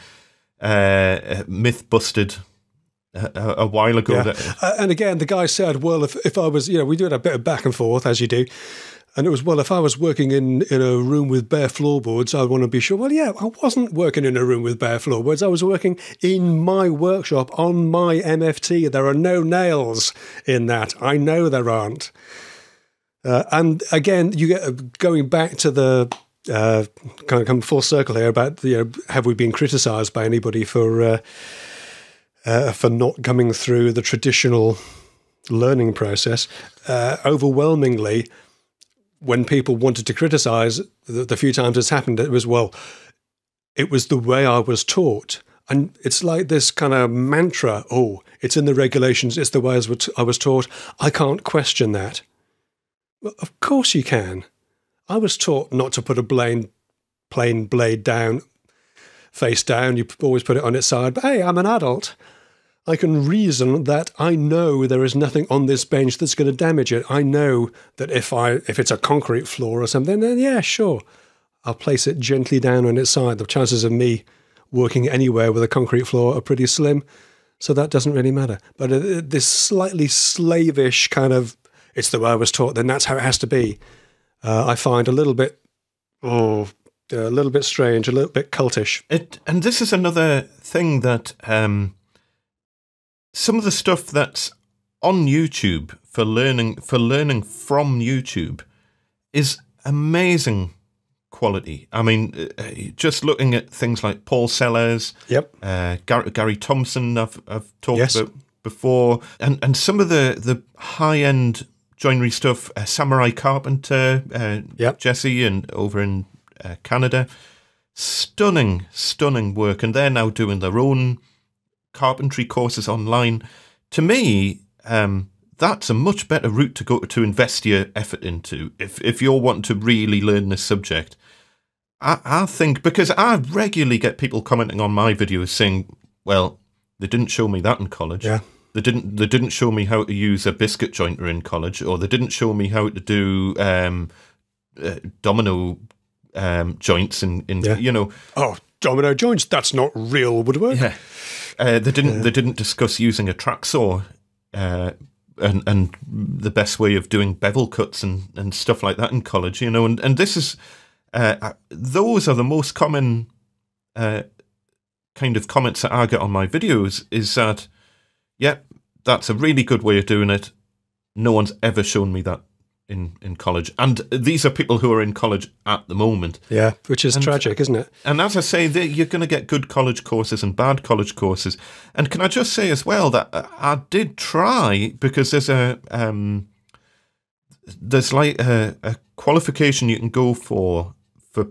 myth-busted a while ago. Yeah. And again, the guy said, well, if I was, we did a bit of back and forth, as you do. And it was, well, if I was working in a room with bare floorboards, I want to be sure. Well, yeah, I wasn't working in a room with bare floorboards. I was working in my workshop on my MFT. There are no nails in that. I know there aren't. And again, you get going back to the kind of come full circle here about have we been criticised by anybody for not coming through the traditional learning process? Overwhelmingly, when people wanted to criticise, the few times it's happened, it was the way I was taught. And it's like this kind of mantra, it's in the regulations, it's the way I was taught. I can't question that. Well, of course you can. I was taught not to put a plain blade down, face down. You always put it on its side. But hey, I'm an adult. I can reason that I know there is nothing on this bench that's going to damage it. I know that if it's a concrete floor or something, then yeah, sure, I'll place it gently down on its side. The chances of me working anywhere with a concrete floor are pretty slim, so that doesn't really matter. But this slightly slavish kind of, it's the way I was taught, then that's how it has to be, I find a little bit strange, a little bit cultish. And this is another thing that... some of the stuff that's on YouTube for learning from YouTube is amazing quality. I mean, just looking at things like Paul Sellers, Gary Thompson, I've talked about before, and some of the high end joinery stuff. Samurai Carpenter, Jesse, and over in Canada, stunning work, and they're now doing their own carpentry courses online. To me, that's a much better route to go to invest your effort into if you're wanting to really learn this subject. I think, because I regularly get people commenting on my videos saying, well, they didn't show me that in college. Yeah. They didn't show me how to use a biscuit jointer in college, or they didn't show me how to do domino joints in Oh, domino joints, that's not real woodwork. Yeah. They didn't discuss using a track saw and the best way of doing bevel cuts and stuff like that in college, and this is those are the most common kind of comments that I get on my videos, is that that's a really good way of doing it. No one's ever shown me that in college. And these are people who are in college at the moment. Yeah, which is tragic, isn't it? And as I say, you're going to get good college courses and bad college courses. And can I just say as well that I did try, because there's like a qualification you can go for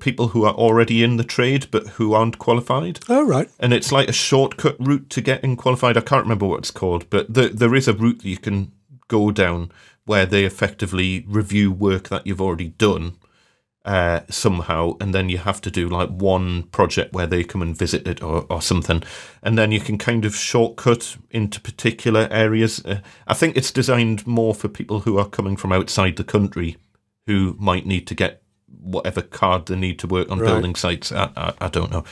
people who are already in the trade but who aren't qualified. Oh, right. And it's like a shortcut route to getting qualified. I can't remember what it's called, but there is a route that you can go down where they effectively review work that you've already done somehow, and then you have to do like one project where they come and visit it or something, and then you can kind of shortcut into particular areas. I think it's designed more for people who are coming from outside the country who might need to get whatever card they need to work on building sites. I don't know.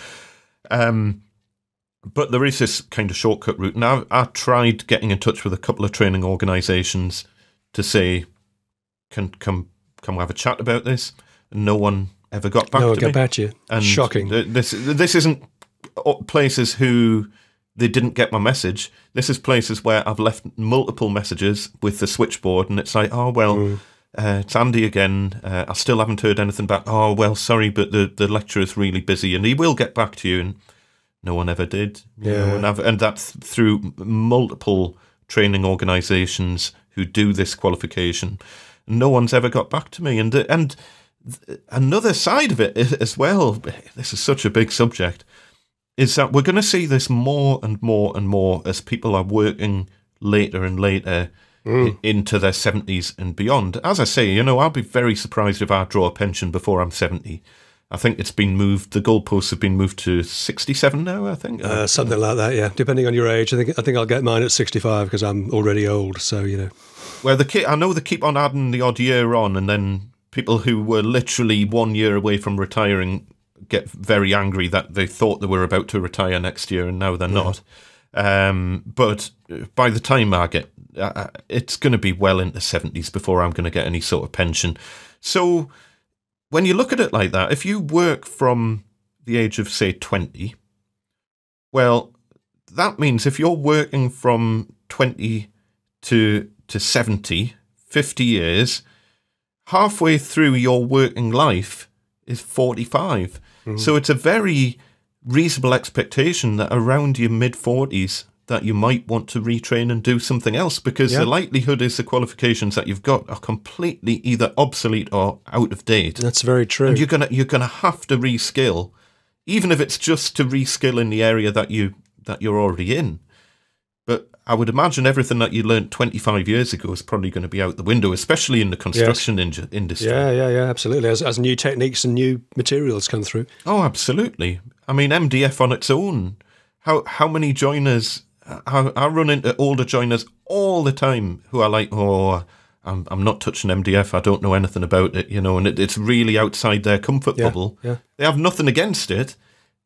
But there is this kind of shortcut route. Now, I tried getting in touch with a couple of training organisations to say, can we have a chat about this? And no one ever got back to me. No one got back to you. And shocking. This isn't places who they didn't get my message. This is places where I've left multiple messages with the switchboard, and it's like, oh, well, it's Andy again. I still haven't heard anything back. Oh, well, sorry, but the lecturer's really busy, and he will get back to you. And no one ever did. Yeah. And that's through multiple training organisations who do this qualification. No one's ever got back to me. And another side of it as well, this is such a big subject, is that we're going to see this more and more and more as people are working later and later into their 70s and beyond. As I say, I'll be very surprised if I draw a pension before I'm 70. I think it's been moved, the goalposts have been moved to 67 now, I think. Something like that, yeah. Depending on your age. I think I'll get mine at 65 because I'm already old, so, Well, I know they keep on adding the odd year on, and then people who were literally 1 year away from retiring get very angry that they thought they were about to retire next year and now they're not. But by the time I get, it's going to be well into 70s before I'm going to get any sort of pension. So when you look at it like that, if you work from the age of, say, 20, well, that means if you're working from 20 to 70, 50 years, halfway through your working life is 45. So it's a very reasonable expectation that around your mid-40s that you might want to retrain and do something else, because the likelihood is the qualifications that you've got are completely either obsolete or out of date. That's very true. And you're gonna have to reskill, even if it's just to reskill in the area that you're already in. But I would imagine everything that you learned 25 years ago is probably going to be out the window, especially in the construction industry. Yeah, absolutely. As new techniques and new materials come through. Oh, absolutely. I mean, MDF on its own. How many joiners? I run into older joiners all the time who are like, "Oh, I'm not touching MDF. I don't know anything about it," and it's really outside their comfort bubble. Yeah. They have nothing against it,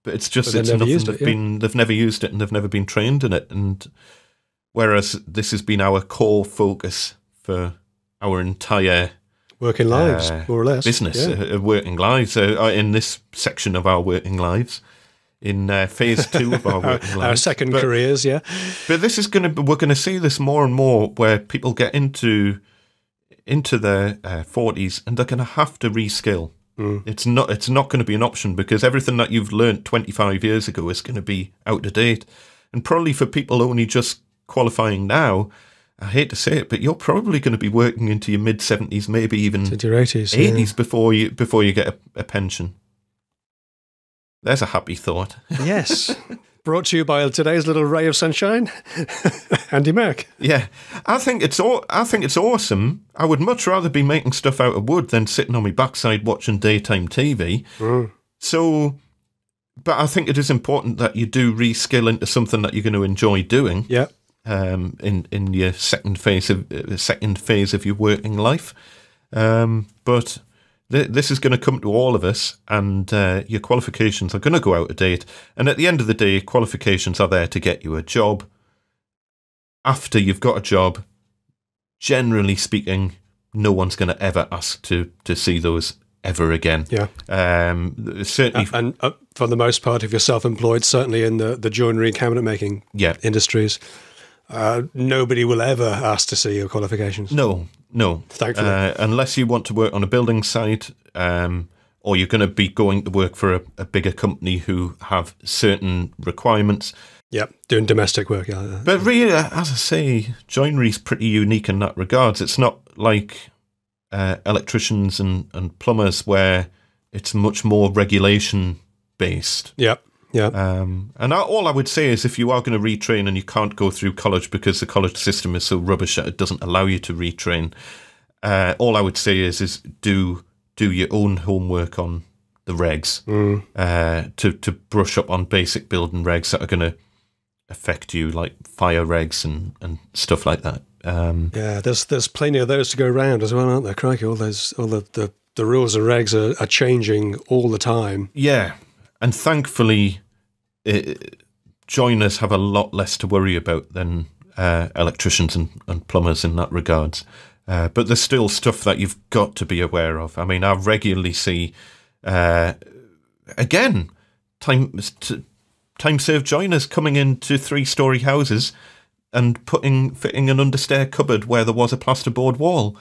but it's just it's nothing they've never used it and they've never been trained in it. And whereas this has been our core focus for our entire working lives, more or less, business, working lives, in this section of our working lives, in phase 2 of our working lives. Our second careers, yeah. But this is we're going to see this more and more where people get into their 40s and they're going to have to reskill. It's not going to be an option because everything that you've learnt 25 years ago is going to be out of date. And probably for people only just qualifying now, I hate to say it, but you're probably going to be working into your mid-70s, maybe even into your 80s before you get a pension. There's a happy thought. Yes. Brought to you by today's little ray of sunshine, Andy Mac. Yeah, I think it's awesome. I would much rather be making stuff out of wood than sitting on my backside watching daytime TV. So, but I think it is important that you do reskill into something that you're going to enjoy doing. Yeah. In your second phase of your working life, but this is going to come to all of us, and your qualifications are going to go out of date. And at the end of the day, qualifications are there to get you a job. After you've got a job, generally speaking, no one's going to ever ask to see those ever again. Yeah. Certainly, and for the most part, if you're self-employed, certainly in the joinery and cabinet making industries, nobody will ever ask to see your qualifications. No. Thankfully. Unless you want to work on a building site, or you're going to be going to work for a bigger company who have certain requirements. Yeah, doing domestic work. Yeah. But really, as I say, joinery is pretty unique in that regards. It's not like electricians and plumbers where it's much more regulation based. Yeah. Yeah. And all I would say is if you are going to retrain and you can't go through college because the college system is so rubbish that it doesn't allow you to retrain, all I would say is do your own homework on the regs, to brush up on basic building regs that are going to affect you, like fire regs and stuff like that. Yeah, there's plenty of those to go around as well, aren't there? Crikey, all the rules and regs are changing all the time. Yeah. And thankfully, joiners have a lot less to worry about than electricians and plumbers in that regards. But there's still stuff that you've got to be aware of. I mean, I regularly see, again, time-served joiners coming into 3-story houses and fitting an understair cupboard where there was a plasterboard wall.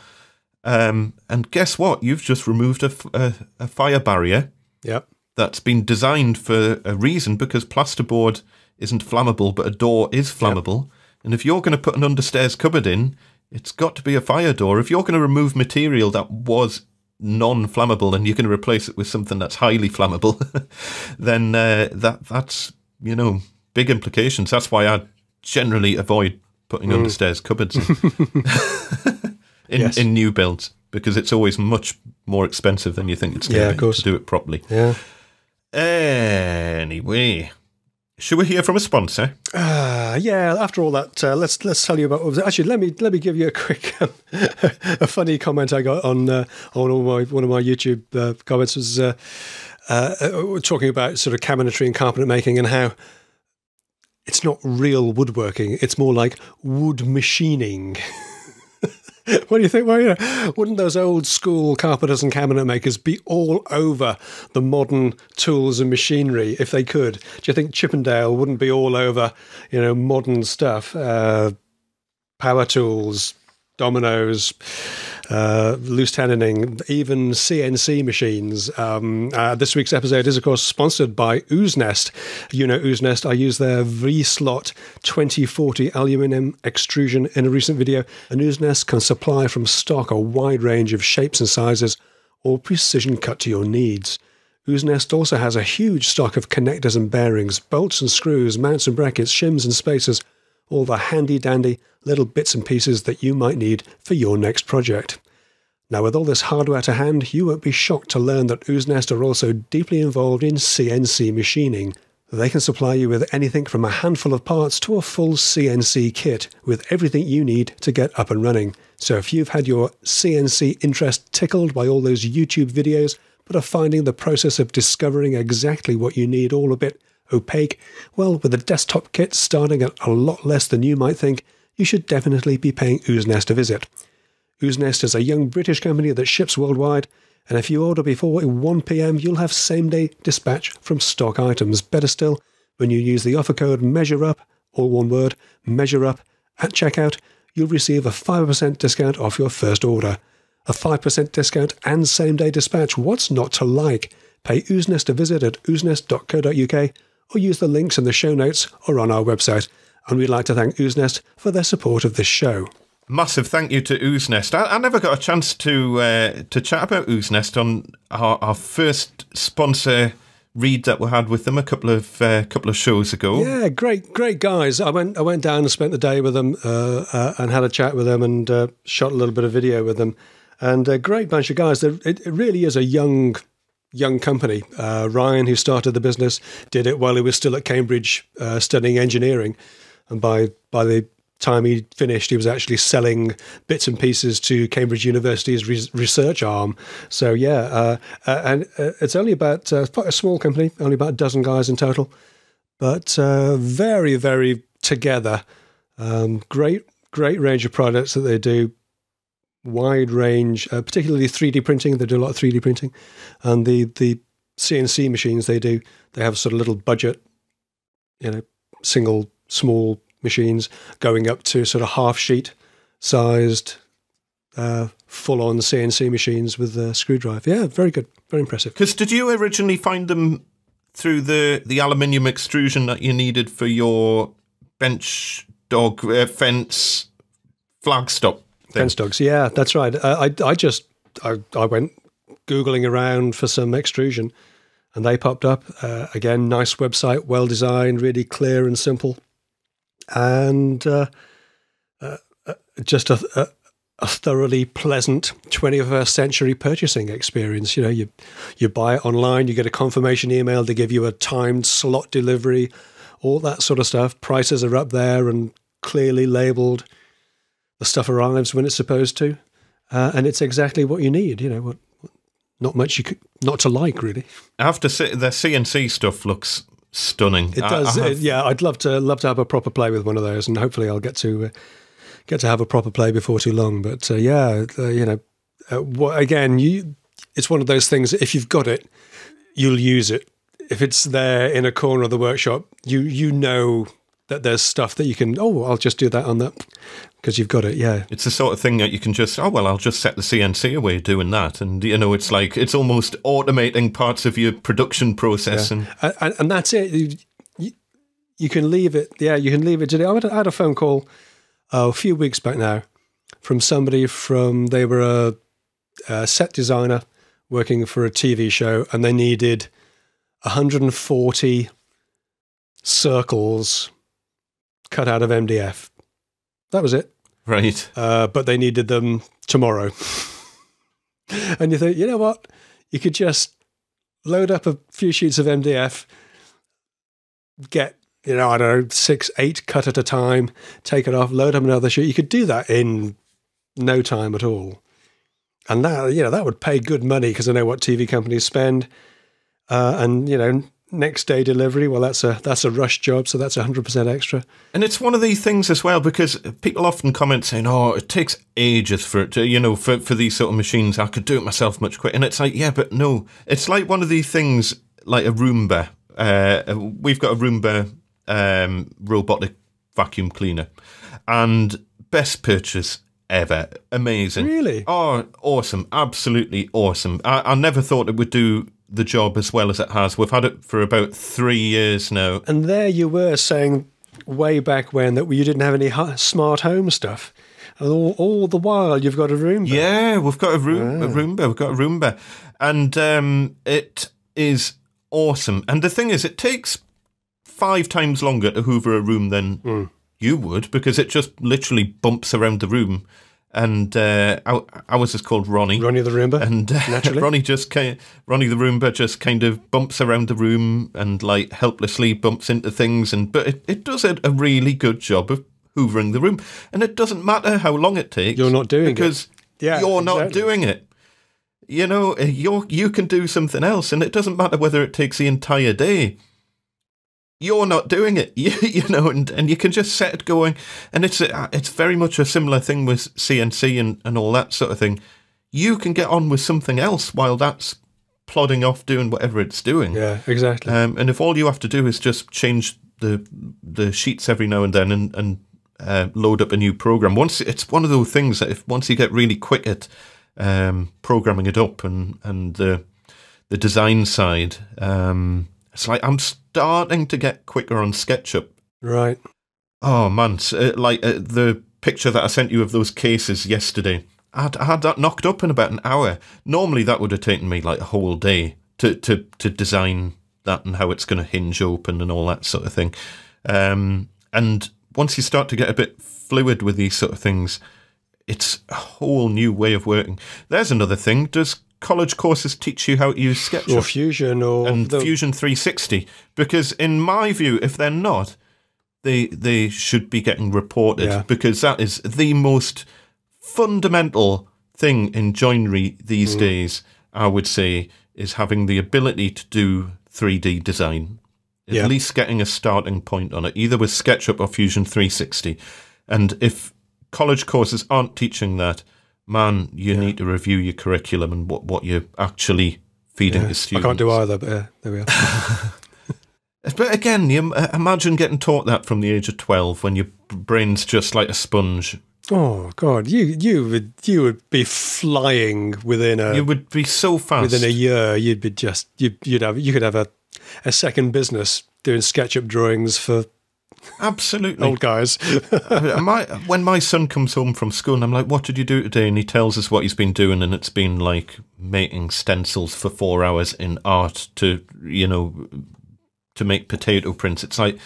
And guess what? You've just removed a fire barrier. Yep. That's been designed for a reason, because plasterboard isn't flammable, but a door is flammable. Yep. And if you're going to put an understairs cupboard in, it's got to be a fire door. If you're going to remove material that was non-flammable and you're going to replace it with something that's highly flammable, then that's, big implications. That's why I generally avoid putting understairs cupboards in new builds, because it's always much more expensive than you think it's going to do it properly. Yeah. Anyway, should we hear from a sponsor? After all that, let's tell you about. Actually, let me give you a quick, a funny comment I got on one of my YouTube comments was talking about sort of cabinetry and carpet making and how it's not real woodworking; it's more like wood machining. What do you think? Well, wouldn't those old school carpenters and cabinet makers be all over the modern tools and machinery if they could? Do you think Chippendale wouldn't be all over, modern stuff? Power tools, dominoes, loose tensioning, even CNC machines. This week's episode is, of course, sponsored by Ooze Nest. You know Ooze Nest. I used their V-Slot 2040 aluminium extrusion in a recent video. And Ooze Nest can supply from stock a wide range of shapes and sizes, all precision cut to your needs. Ooze Nest also has a huge stock of connectors and bearings, bolts and screws, mounts and brackets, shims and spacers, all the handy-dandy little bits and pieces that you might need for your next project. Now, with all this hardware to hand, you won't be shocked to learn that Ooze Nest are also deeply involved in CNC machining. They can supply you with anything from a handful of parts to a full CNC kit, with everything you need to get up and running. So if you've had your CNC interest tickled by all those YouTube videos, but are finding the process of discovering exactly what you need all a bit opaque, well, with a desktop kit starting at a lot less than you might think, you should definitely be paying Ooze Nest a visit. Ooze Nest is a young British company that ships worldwide, and if you order before 1 p.m, you'll have same-day dispatch from stock items. Better still, when you use the offer code MEASUREUP, all one word, MEASUREUP, at checkout, you'll receive a 5% discount off your first order. A 5% discount and same-day dispatch. What's not to like? Pay Ooze Nest a visit at oozenest.co.uk or use the links in the show notes or on our website. And we'd like to thank Ooze Nest for their support of this show. Massive thank you to Ooze Nest. I never got a chance to chat about Ooze Nest on our first sponsor read that we had with them a couple of shows ago. Yeah, great guys. I went down and spent the day with them and had a chat with them and shot a little bit of video with them. And a great bunch of guys. It really is a young company. Ryan, who started the business, did it while he was still at Cambridge studying engineering. And by the time he finished, he was actually selling bits and pieces to Cambridge University's research arm. So and it's only about quite a small company, only about a dozen guys in total, but very, very together. Great range of products that they do. Wide range, particularly 3D printing. They do a lot of 3D printing, and the CNC machines they do. They have sort of little budget, single small machines going up to sort of half sheet sized, full on CNC machines with a screwdriver. Yeah, very good, very impressive. Because did you originally find them through the aluminium extrusion that you needed for your bench dog fence flagstop? Fence dogs, yeah, that's right. I went Googling around for some extrusion and they popped up. Again, nice website, well designed, really clear and simple. And just a thoroughly pleasant 21st century purchasing experience. You buy it online, you get a confirmation email, they give you a timed slot delivery, all that sort of stuff. Prices are up there and clearly labelled. The stuff arrives when it's supposed to, and it's exactly what you need. Not much not to like, really. I have to say, the CNC stuff looks stunning. It does. I'd love to have a proper play with one of those, and hopefully I'll get to have a proper play before too long. But again, it's one of those things. If you've got it, you'll use it. If it's there in a corner of the workshop, you know that there's stuff that you can, I'll just do that on that, because you've got it, yeah. It's the sort of thing that you can just, I'll just set the CNC away doing that. And, it's like, it's almost automating parts of your production process. Yeah. And that's it. You can leave it, you can leave it today. I had a phone call a few weeks back now from somebody they were a set designer working for a TV show, and they needed 140 circles cut out of MDF. That was it. Right. But they needed them tomorrow. And you think, you know what? You could just load up a few sheets of MDF, get, I don't know, 6, 8 cut at a time, take it off, load up another sheet. You could do that in no time at all. And that would pay good money, because I know what TV companies spend. And, next day delivery, well, that's a rush job, so that's 100% extra. And it's one of these things as well, because people often comment saying, oh, it takes ages for it to, for these sort of machines. I could do it myself much quicker. And it's like, yeah, but no. It's like one of these things, like a Roomba. We've got a Roomba robotic vacuum cleaner. And best purchase ever. Amazing. Really? Oh, awesome. Absolutely awesome. I never thought it would do the job as well as it has. We've had it for about 3 years now. And there you were saying way back when that you didn't have any smart home stuff. And all the while you've got a Roomba. Yeah, we've got a Roomba. We've got a Roomba. And it is awesome. And the thing is, it takes 5 times longer to hoover a room than you would, because it just literally bumps around the room. And ours is called Ronnie. Ronnie the Roomba. And Ronnie the Roomba just kind of bumps around the room and like helplessly bumps into things. But it does a really good job of hoovering the room. And it doesn't matter how long it takes. You're not doing it. Because you're not doing it. You can do something else, and it doesn't matter whether it takes the entire day. You're not doing it, and you can just set it going. And it's very much a similar thing with CNC and all that sort of thing. You can get on with something else while that's plodding off doing whatever it's doing. Yeah, exactly. And if all you have to do is just change the sheets every now and then and load up a new program. It's one of those things that once you get really quick at programming it up and the design side, it's like I'm starting to get quicker on SketchUp. Right. Oh, man. The picture that I sent you of those cases yesterday, I had that knocked up in about an hour. Normally, that would have taken me like a whole day to design that and how it's going to hinge open and all that sort of thing. And once you start to get a bit fluid with these sort of things, it's a whole new way of working. There's another thing. Does college courses teach you how to use SketchUp? Or Fusion and Fusion 360? Because in my view, if they're not, they should be getting reported, because that is the most fundamental thing in joinery these days, I would say, is having the ability to do 3D design. At least getting a starting point on it, either with SketchUp or Fusion 360. And if college courses aren't teaching that, man, you need to review your curriculum and what you're actually feeding the students. I can't do either, but there we are. But again, imagine getting taught that from the age of 12 when your brain's just like a sponge. Oh God, you would be flying within a. You would be so fast within a year. You'd be just you could have a second business doing SketchUp drawings for. Absolutely. Old guys. When my son comes home from school and I'm like, what did you do today? And he tells us what he's been doing, and it's been like making stencils for 4 hours in art to make potato prints. It's like,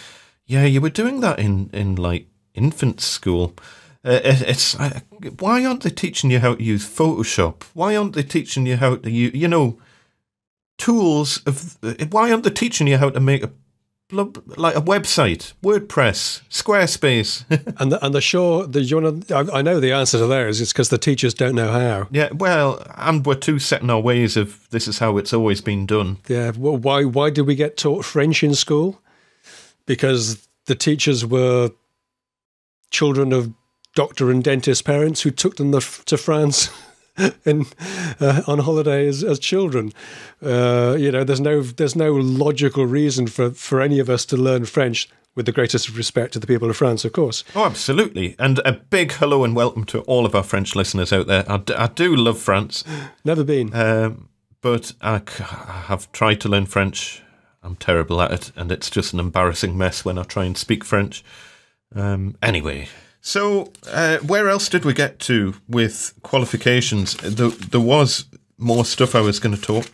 yeah, you were doing that in like infant school. It's why aren't they teaching you how to use Photoshop? Why aren't they teaching you how to use, tools of, why aren't they teaching you how to make a website, WordPress, Squarespace? I know the answer to those. It's because the teachers don't know how. Yeah, well, and we're too set in our ways of this is how it's always been done. Yeah, well, why did we get taught French in school? Because the teachers were children of doctor and dentist parents who took them to France on holiday as children. There's no logical reason for any of us to learn French, with the greatest respect to the people of France, of course. Oh, absolutely. And a big hello and welcome to all of our French listeners out there. I do love France. Never been. But I have tried to learn French. I'm terrible at it, and it's just an embarrassing mess when I try and speak French. Anyway, So, where else did we get to with qualifications? There was more stuff I was going to talk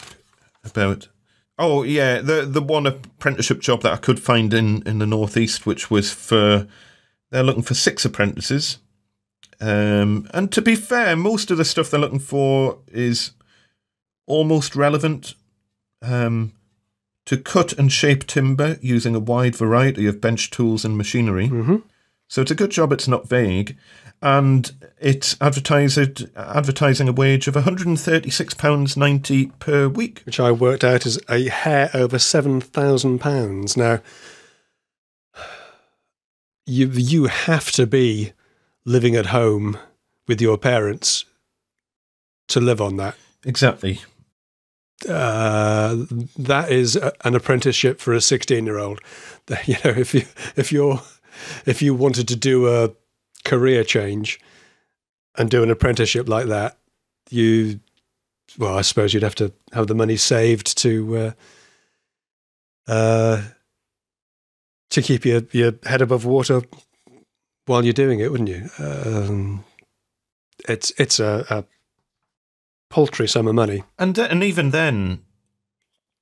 about. Oh, yeah, the one apprenticeship job that I could find in the Northeast, which was they're looking for 6 apprentices. And to be fair, most of the stuff they're looking for is almost relevant. To cut and shape timber using a wide variety of bench tools and machinery. Mm-hmm. So it's a good job it's not vague. And it's advertising a wage of £136.90 per week. Which I worked out as a hair over £7,000. Now, you have to be living at home with your parents to live on that. Exactly. That is an apprenticeship for a 16-year-old. You know, if you wanted to do a career change and do an apprenticeship like that, I suppose you'd have to have the money saved to keep your head above water while you're doing it, wouldn't you? It's a paltry sum of money. And even then,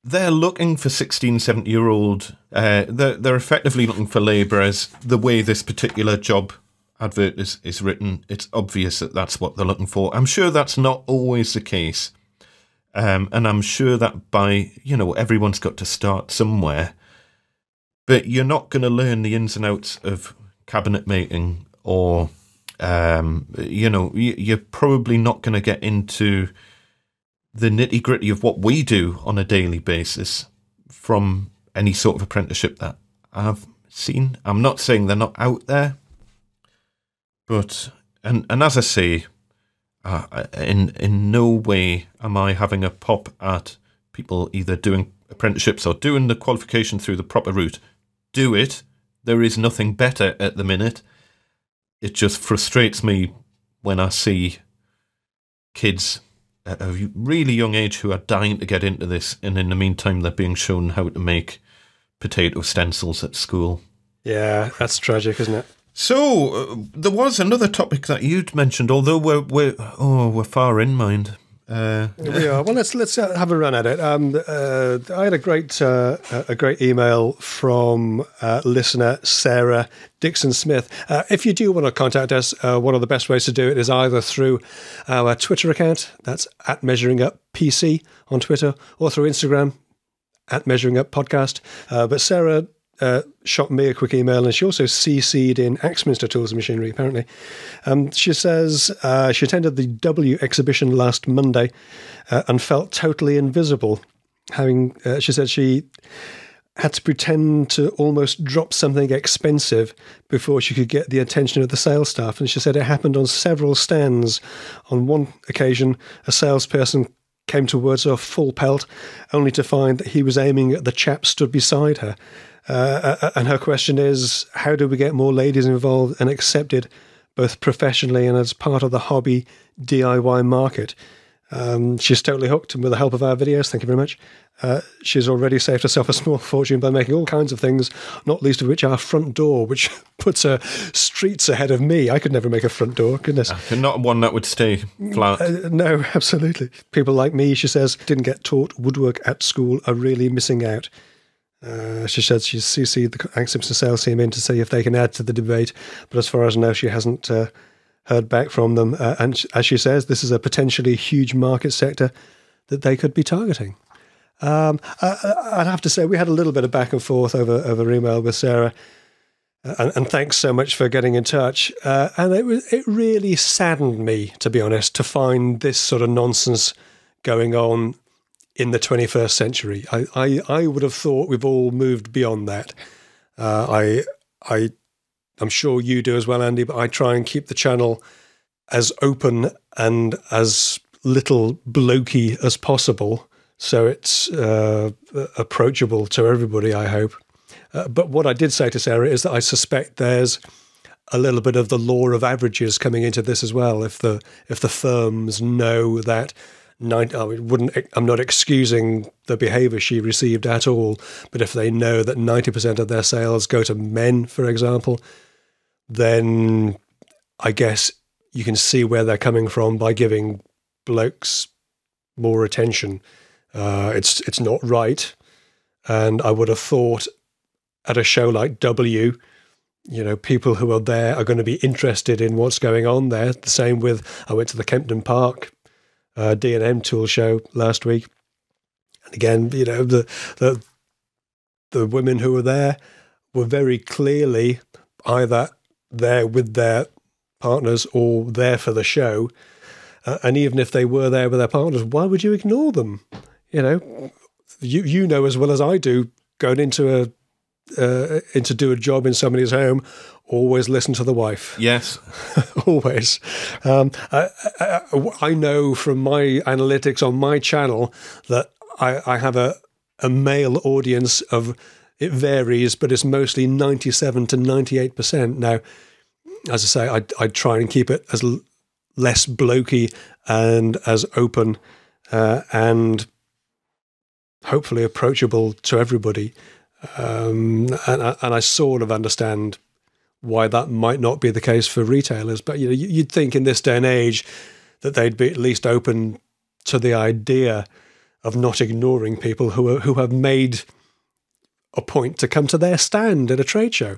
they're looking for 16, 17-year-old. They're effectively looking for labourers. The way this particular job advert is written, it's obvious that that's what they're looking for. I'm sure that's not always the case. And I'm sure that everyone's got to start somewhere. But you're not going to learn the ins and outs of cabinet making or... you're probably not going to get into the nitty-gritty of what we do on a daily basis from any sort of apprenticeship that I've seen. I'm not saying they're not out there, but and as I say, in no way am I having a pop at people either doing apprenticeships or doing the qualification through the proper route. Do it. There is nothing better at the minute. It just frustrates me when I see kids at a really young age who are dying to get into this, and in the meantime they're being shown how to make potato stencils at school. Yeah, that's tragic, isn't it? So there was another topic that you'd mentioned, although we're far in mind. We are. Well, let's have a run at it. I had a great email from listener Sarah Dixon Smith. If you do want to contact us, one of the best ways to do it is either through our Twitter account, that's @measuringuppc on Twitter, or through Instagram @measuringuppodcast. But Sarah shot me a quick email, and she also CC'd in Axminster Tools and Machinery, apparently. She says she attended the W exhibition last Monday and felt totally invisible. She said she had to pretend to almost drop something expensive before she could get the attention of the sales staff. And she said it happened on several stands. On one occasion, a salesperson came towards her full pelt, only to find that he was aiming at the chap stood beside her. And her question is, how do we get more ladies involved and accepted both professionally and as part of the hobby DIY market? She's totally hooked, and with the help of our videos, thank you very much, she's already saved herself a small fortune by making all kinds of things, not least of which our front door, which puts her streets ahead of me. I could never make a front door, goodness. Not one that would stay flat. No, absolutely. People like me, she says, didn't get taught woodwork at school, are really missing out. She said she's CC'd the Axminster sales team in to see if they can add to the debate, but as far as I know, she hasn't heard back from them. And as she says, this is a potentially huge market sector that they could be targeting. I'd have to say we had a little bit of back and forth over email with Sarah, and thanks so much for getting in touch. And it really saddened me, to be honest, to find this sort of nonsense going on in the 21st century. I would have thought we've all moved beyond that. I'm sure you do as well, Andy, but I try and keep the channel as open and as little blokey as possible, so it's approachable to everybody, I hope. But what I did say to Sarah is that I suspect there's a little bit of the law of averages coming into this as well. If the firms know that I'm not excusing the behaviour she received at all, but if they know that 90% of their sales go to men, for example, then I guess you can see where they're coming from by giving blokes more attention. It's not right. And I would have thought at a show like W, people who are there are going to be interested in what's going on there. The same with, I went to the Kempton Park D&M tool show last week. And again, the women who were there were very clearly either there with their partners or there for the show. And even if they were there with their partners, why would you ignore them? You know as well as I do, going into do a job in somebody's home, always listen to the wife. Yes. Always. I know from my analytics on my channel that I have a male audience of, it varies, but it's mostly 97 to 98%. Now, as I say, I try and keep it as less blokey and as open and hopefully approachable to everybody. And I sort of understand why that might not be the case for retailers. But you'd think in this day and age that they'd be at least open to the idea of not ignoring people who have made a point to come to their stand at a trade show.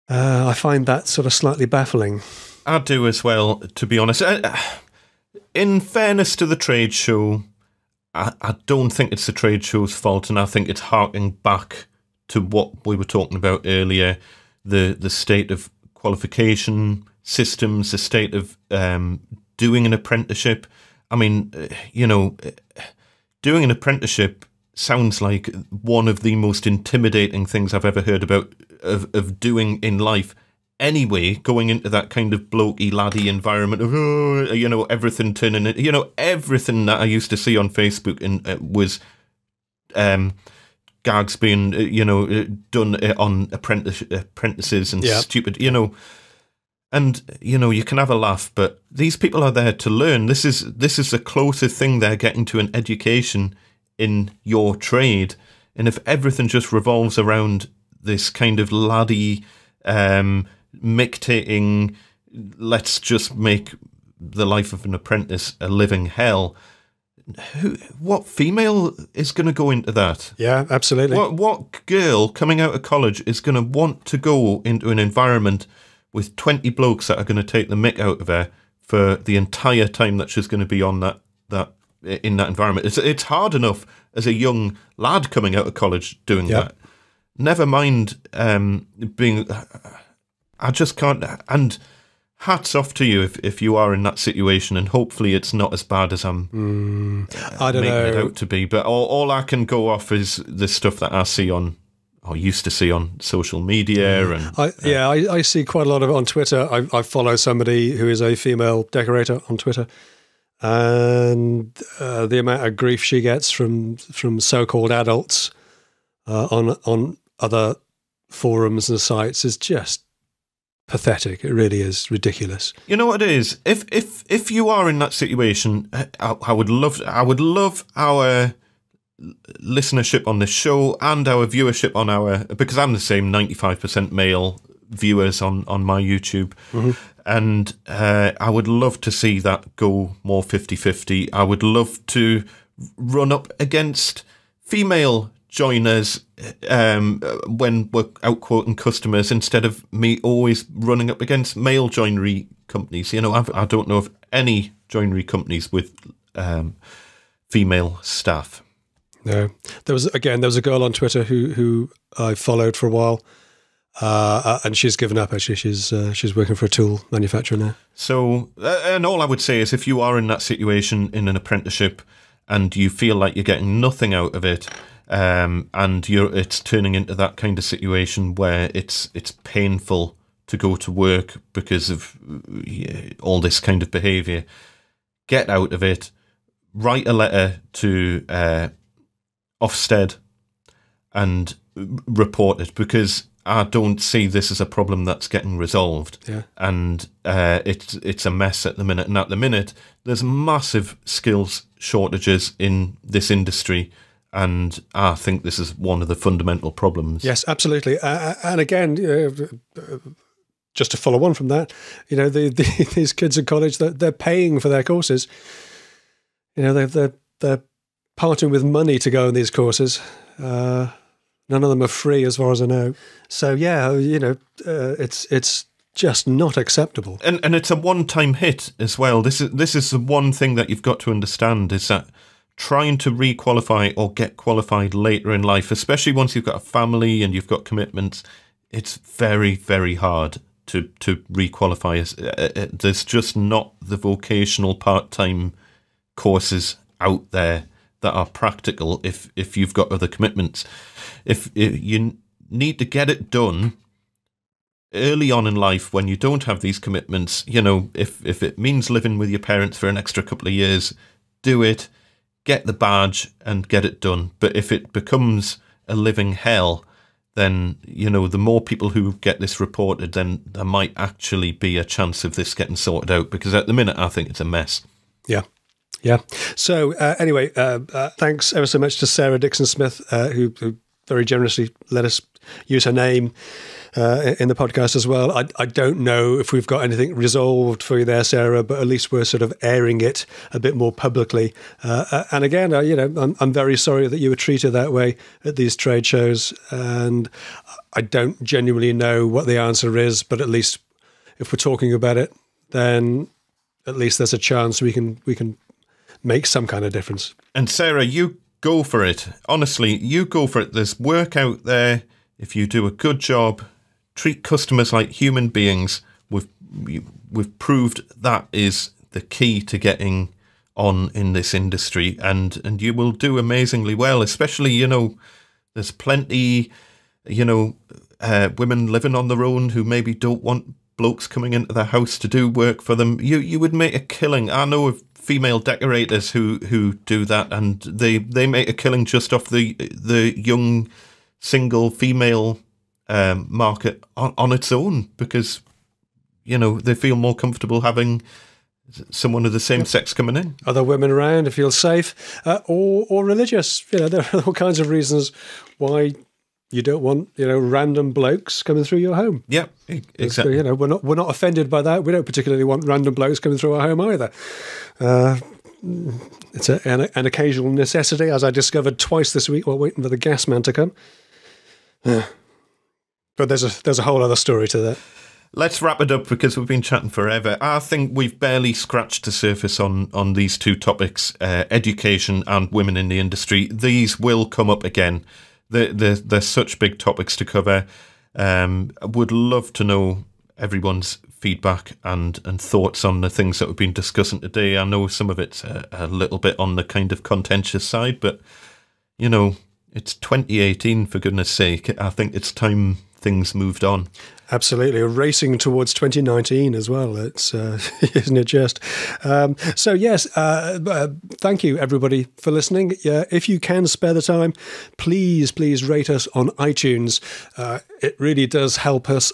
I find that sort of slightly baffling. I do as well, to be honest. In fairness to the trade show, I don't think it's the trade show's fault, and I think it's harking back to what we were talking about earlier, the state of qualification systems, the state of doing an apprenticeship. I mean, doing an apprenticeship sounds like one of the most intimidating things I've ever heard about of doing in life. Anyway, going into that kind of blokey laddie environment of everything turning it, everything that I used to see on Facebook was gags being done on apprentices and stupid, and you can have a laugh, but these people are there to learn. This is the closest thing they're getting to an education in your trade, and if everything just revolves around this kind of laddie dictating, let's just make the life of an apprentice a living hell. What female is going to go into that? Yeah, absolutely. What girl coming out of college is going to want to go into an environment with 20 blokes that are going to take the mick out of her for the entire time that she's going to be on that in that environment? It's hard enough as a young lad coming out of college doing that. Never mind being. I just can't. And hats off to you if you are in that situation, and hopefully it's not as bad as I'm I don't making know. it out to be. But all I can go off is the stuff that I see on, or used to see on social media. And I see quite a lot of it on Twitter. I follow somebody who is a female decorator on Twitter, and the amount of grief she gets from so-called adults on other forums and sites is just pathetic. It really is ridiculous. You know what it is? If you are in that situation, I would love our listenership on this show and our viewership on because I'm the same 95% male viewers on my YouTube. Mm-hmm. And I would love to see that go more 50-50. I would love to run up against female joiners when we're out quoting customers, instead of me always running up against male joinery companies. I don't know of any joinery companies with female staff. No, there was a girl on Twitter who I followed for a while, and she's given up. Actually, she's working for a tool manufacturer now. So, and all I would say is, if you are in that situation in an apprenticeship and you feel like you're getting nothing out of it, and it's turning into that kind of situation where it's painful to go to work because of all this kind of behaviour, get out of it. Write a letter to Ofsted and report it, because I don't see this as a problem that's getting resolved. Yeah. And it's a mess at the minute. And at the minute, there's massive skills shortages in this industry. And I think this is one of the fundamental problems. Yes, absolutely. And again, just to follow on from that, these kids at college, they're paying for their courses. They're parting with money to go on these courses. None of them are free, as far as I know. So yeah, it's just not acceptable. And it's a one-time hit as well. This is the one thing that you've got to understand, is that trying to re-qualify or get qualified later in life, especially once you've got a family and you've got commitments, it's very, very hard to re-qualify. There's just not the vocational part-time courses out there that are practical if you've got other commitments. If you need to get it done early on in life when you don't have these commitments, if it means living with your parents for an extra couple of years, do it, get the badge and get it done. But if it becomes a living hell, then, the more people who get this reported, then there might actually be a chance of this getting sorted out, because at the minute I think it's a mess. Yeah. Yeah. So anyway, thanks ever so much to Sarah Dixon-Smith, who very generously let us use her name in the podcast as well. I don't know if we've got anything resolved for you there, Sarah, but at least we're sort of airing it a bit more publicly. And again, I'm very sorry that you were treated that way at these trade shows. And I don't genuinely know what the answer is, but at least if we're talking about it, then at least there's a chance we can make some kind of difference. And Sarah, you go for it. Honestly, you go for it. There's work out there. If you do a good job, treat customers like human beings, we've proved that is the key to getting on in this industry, and you will do amazingly well. Especially, there's plenty, women living on their own who maybe don't want blokes coming into their house to do work for them. You would make a killing. I know of female decorators who do that, and they make a killing just off the young single female market on its own, because they feel more comfortable having someone of the same sex coming in. Other women around to feel safe, or religious. There are all kinds of reasons why you don't want random blokes coming through your home. Yeah, exactly. So, we're not offended by that. We don't particularly want random blokes coming through our home either. It's an occasional necessity, as I discovered twice this week while waiting for the gas man to come. But there's a whole other story to that. Let's wrap it up, because we've been chatting forever. I think we've barely scratched the surface on these two topics, education and women in the industry. These will come up again. They're such big topics to cover. I would love to know everyone's feedback and thoughts on the things that we've been discussing today. I know some of it's a little bit on the kind of contentious side, but, it's 2018, for goodness sake. I think it's time things moved on. Absolutely. Racing towards 2019 as well. It's isn't it just? So yes, thank you everybody for listening. If you can spare the time, please rate us on iTunes. It really does help us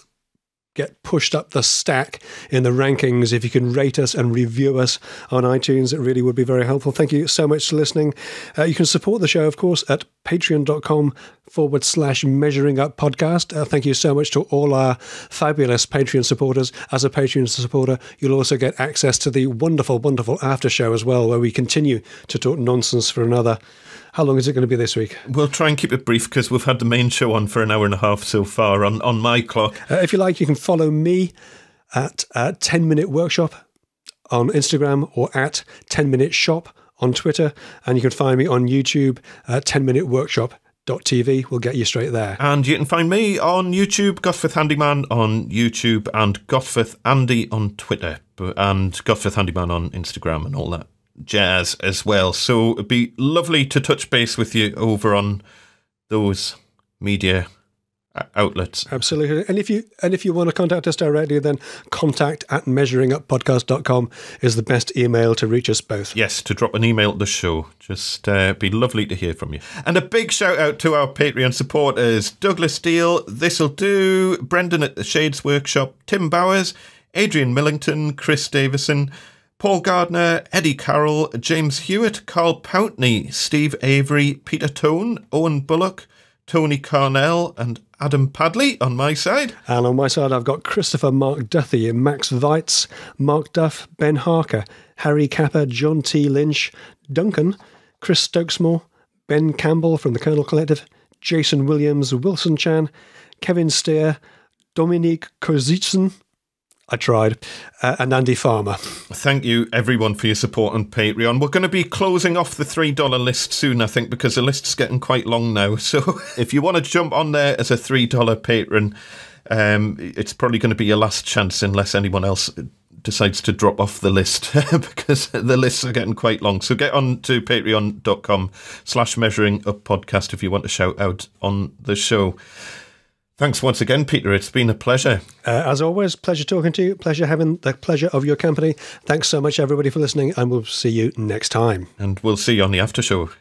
get pushed up the stack in the rankings. If you can rate us and review us on iTunes, it really would be very helpful. Thank you so much for listening. You can support the show, of course, at patreon.com/measuring up podcast. Thank you so much to all our fabulous Patreon supporters. As a Patreon supporter, you'll also get access to the wonderful, wonderful after show as well, where we continue to talk nonsense for another. How long is it going to be this week? We'll try and keep it brief, because we've had the main show on for an hour and a half so far on my clock. If you like, you can follow me at 10 Minute Workshop on Instagram, or at 10 Minute Shop on Twitter. And you can find me on YouTube at 10minuteworkshop.tv. We'll get you straight there. And you can find me on YouTube, Gosforth Handyman on YouTube, and Gosforth Andy on Twitter, and Gosforth Handyman on Instagram and all that jazz as well. So it'd be lovely to touch base with you over on those media outlets. Absolutely. And if you want to contact us directly, then contact@measuringuppodcast.com is the best email to reach us both. Yes, to drop an email to the show. Just be lovely to hear from you. And a big shout out to our Patreon supporters: Douglas Steele, This'll Do, Brendan at the Shades Workshop, Tim Bowers, Adrian Millington, Chris Davison, Paul Gardner, Eddie Carroll, James Hewitt, Carl Pountney, Steve Avery, Peter Tone, Owen Bullock, Tony Carnell and Adam Padley on my side. And on my side, I've got Christopher Mark Duthie, Max Weitz, Mark Duff, Ben Harker, Harry Capper, John T. Lynch, Duncan, Chris Stokesmore, Ben Campbell from the Colonel Collective, Jason Williams, Wilson Chan, Kevin Steer, Dominique Kozitsen, I tried, and Andy Farmer. Thank you, everyone, for your support on Patreon. We're going to be closing off the $3 list soon, I think, because the list's getting quite long now. So if you want to jump on there as a $3 patron, it's probably going to be your last chance unless anyone else decides to drop off the list because the lists are getting quite long. So get on to patreon.com/measuringuppodcast if you want to shout out on the show. Thanks once again, Peter. It's been a pleasure. As always, pleasure talking to you. Pleasure having the pleasure of your company. Thanks so much, everybody, for listening, and we'll see you next time. And we'll see you on the after show.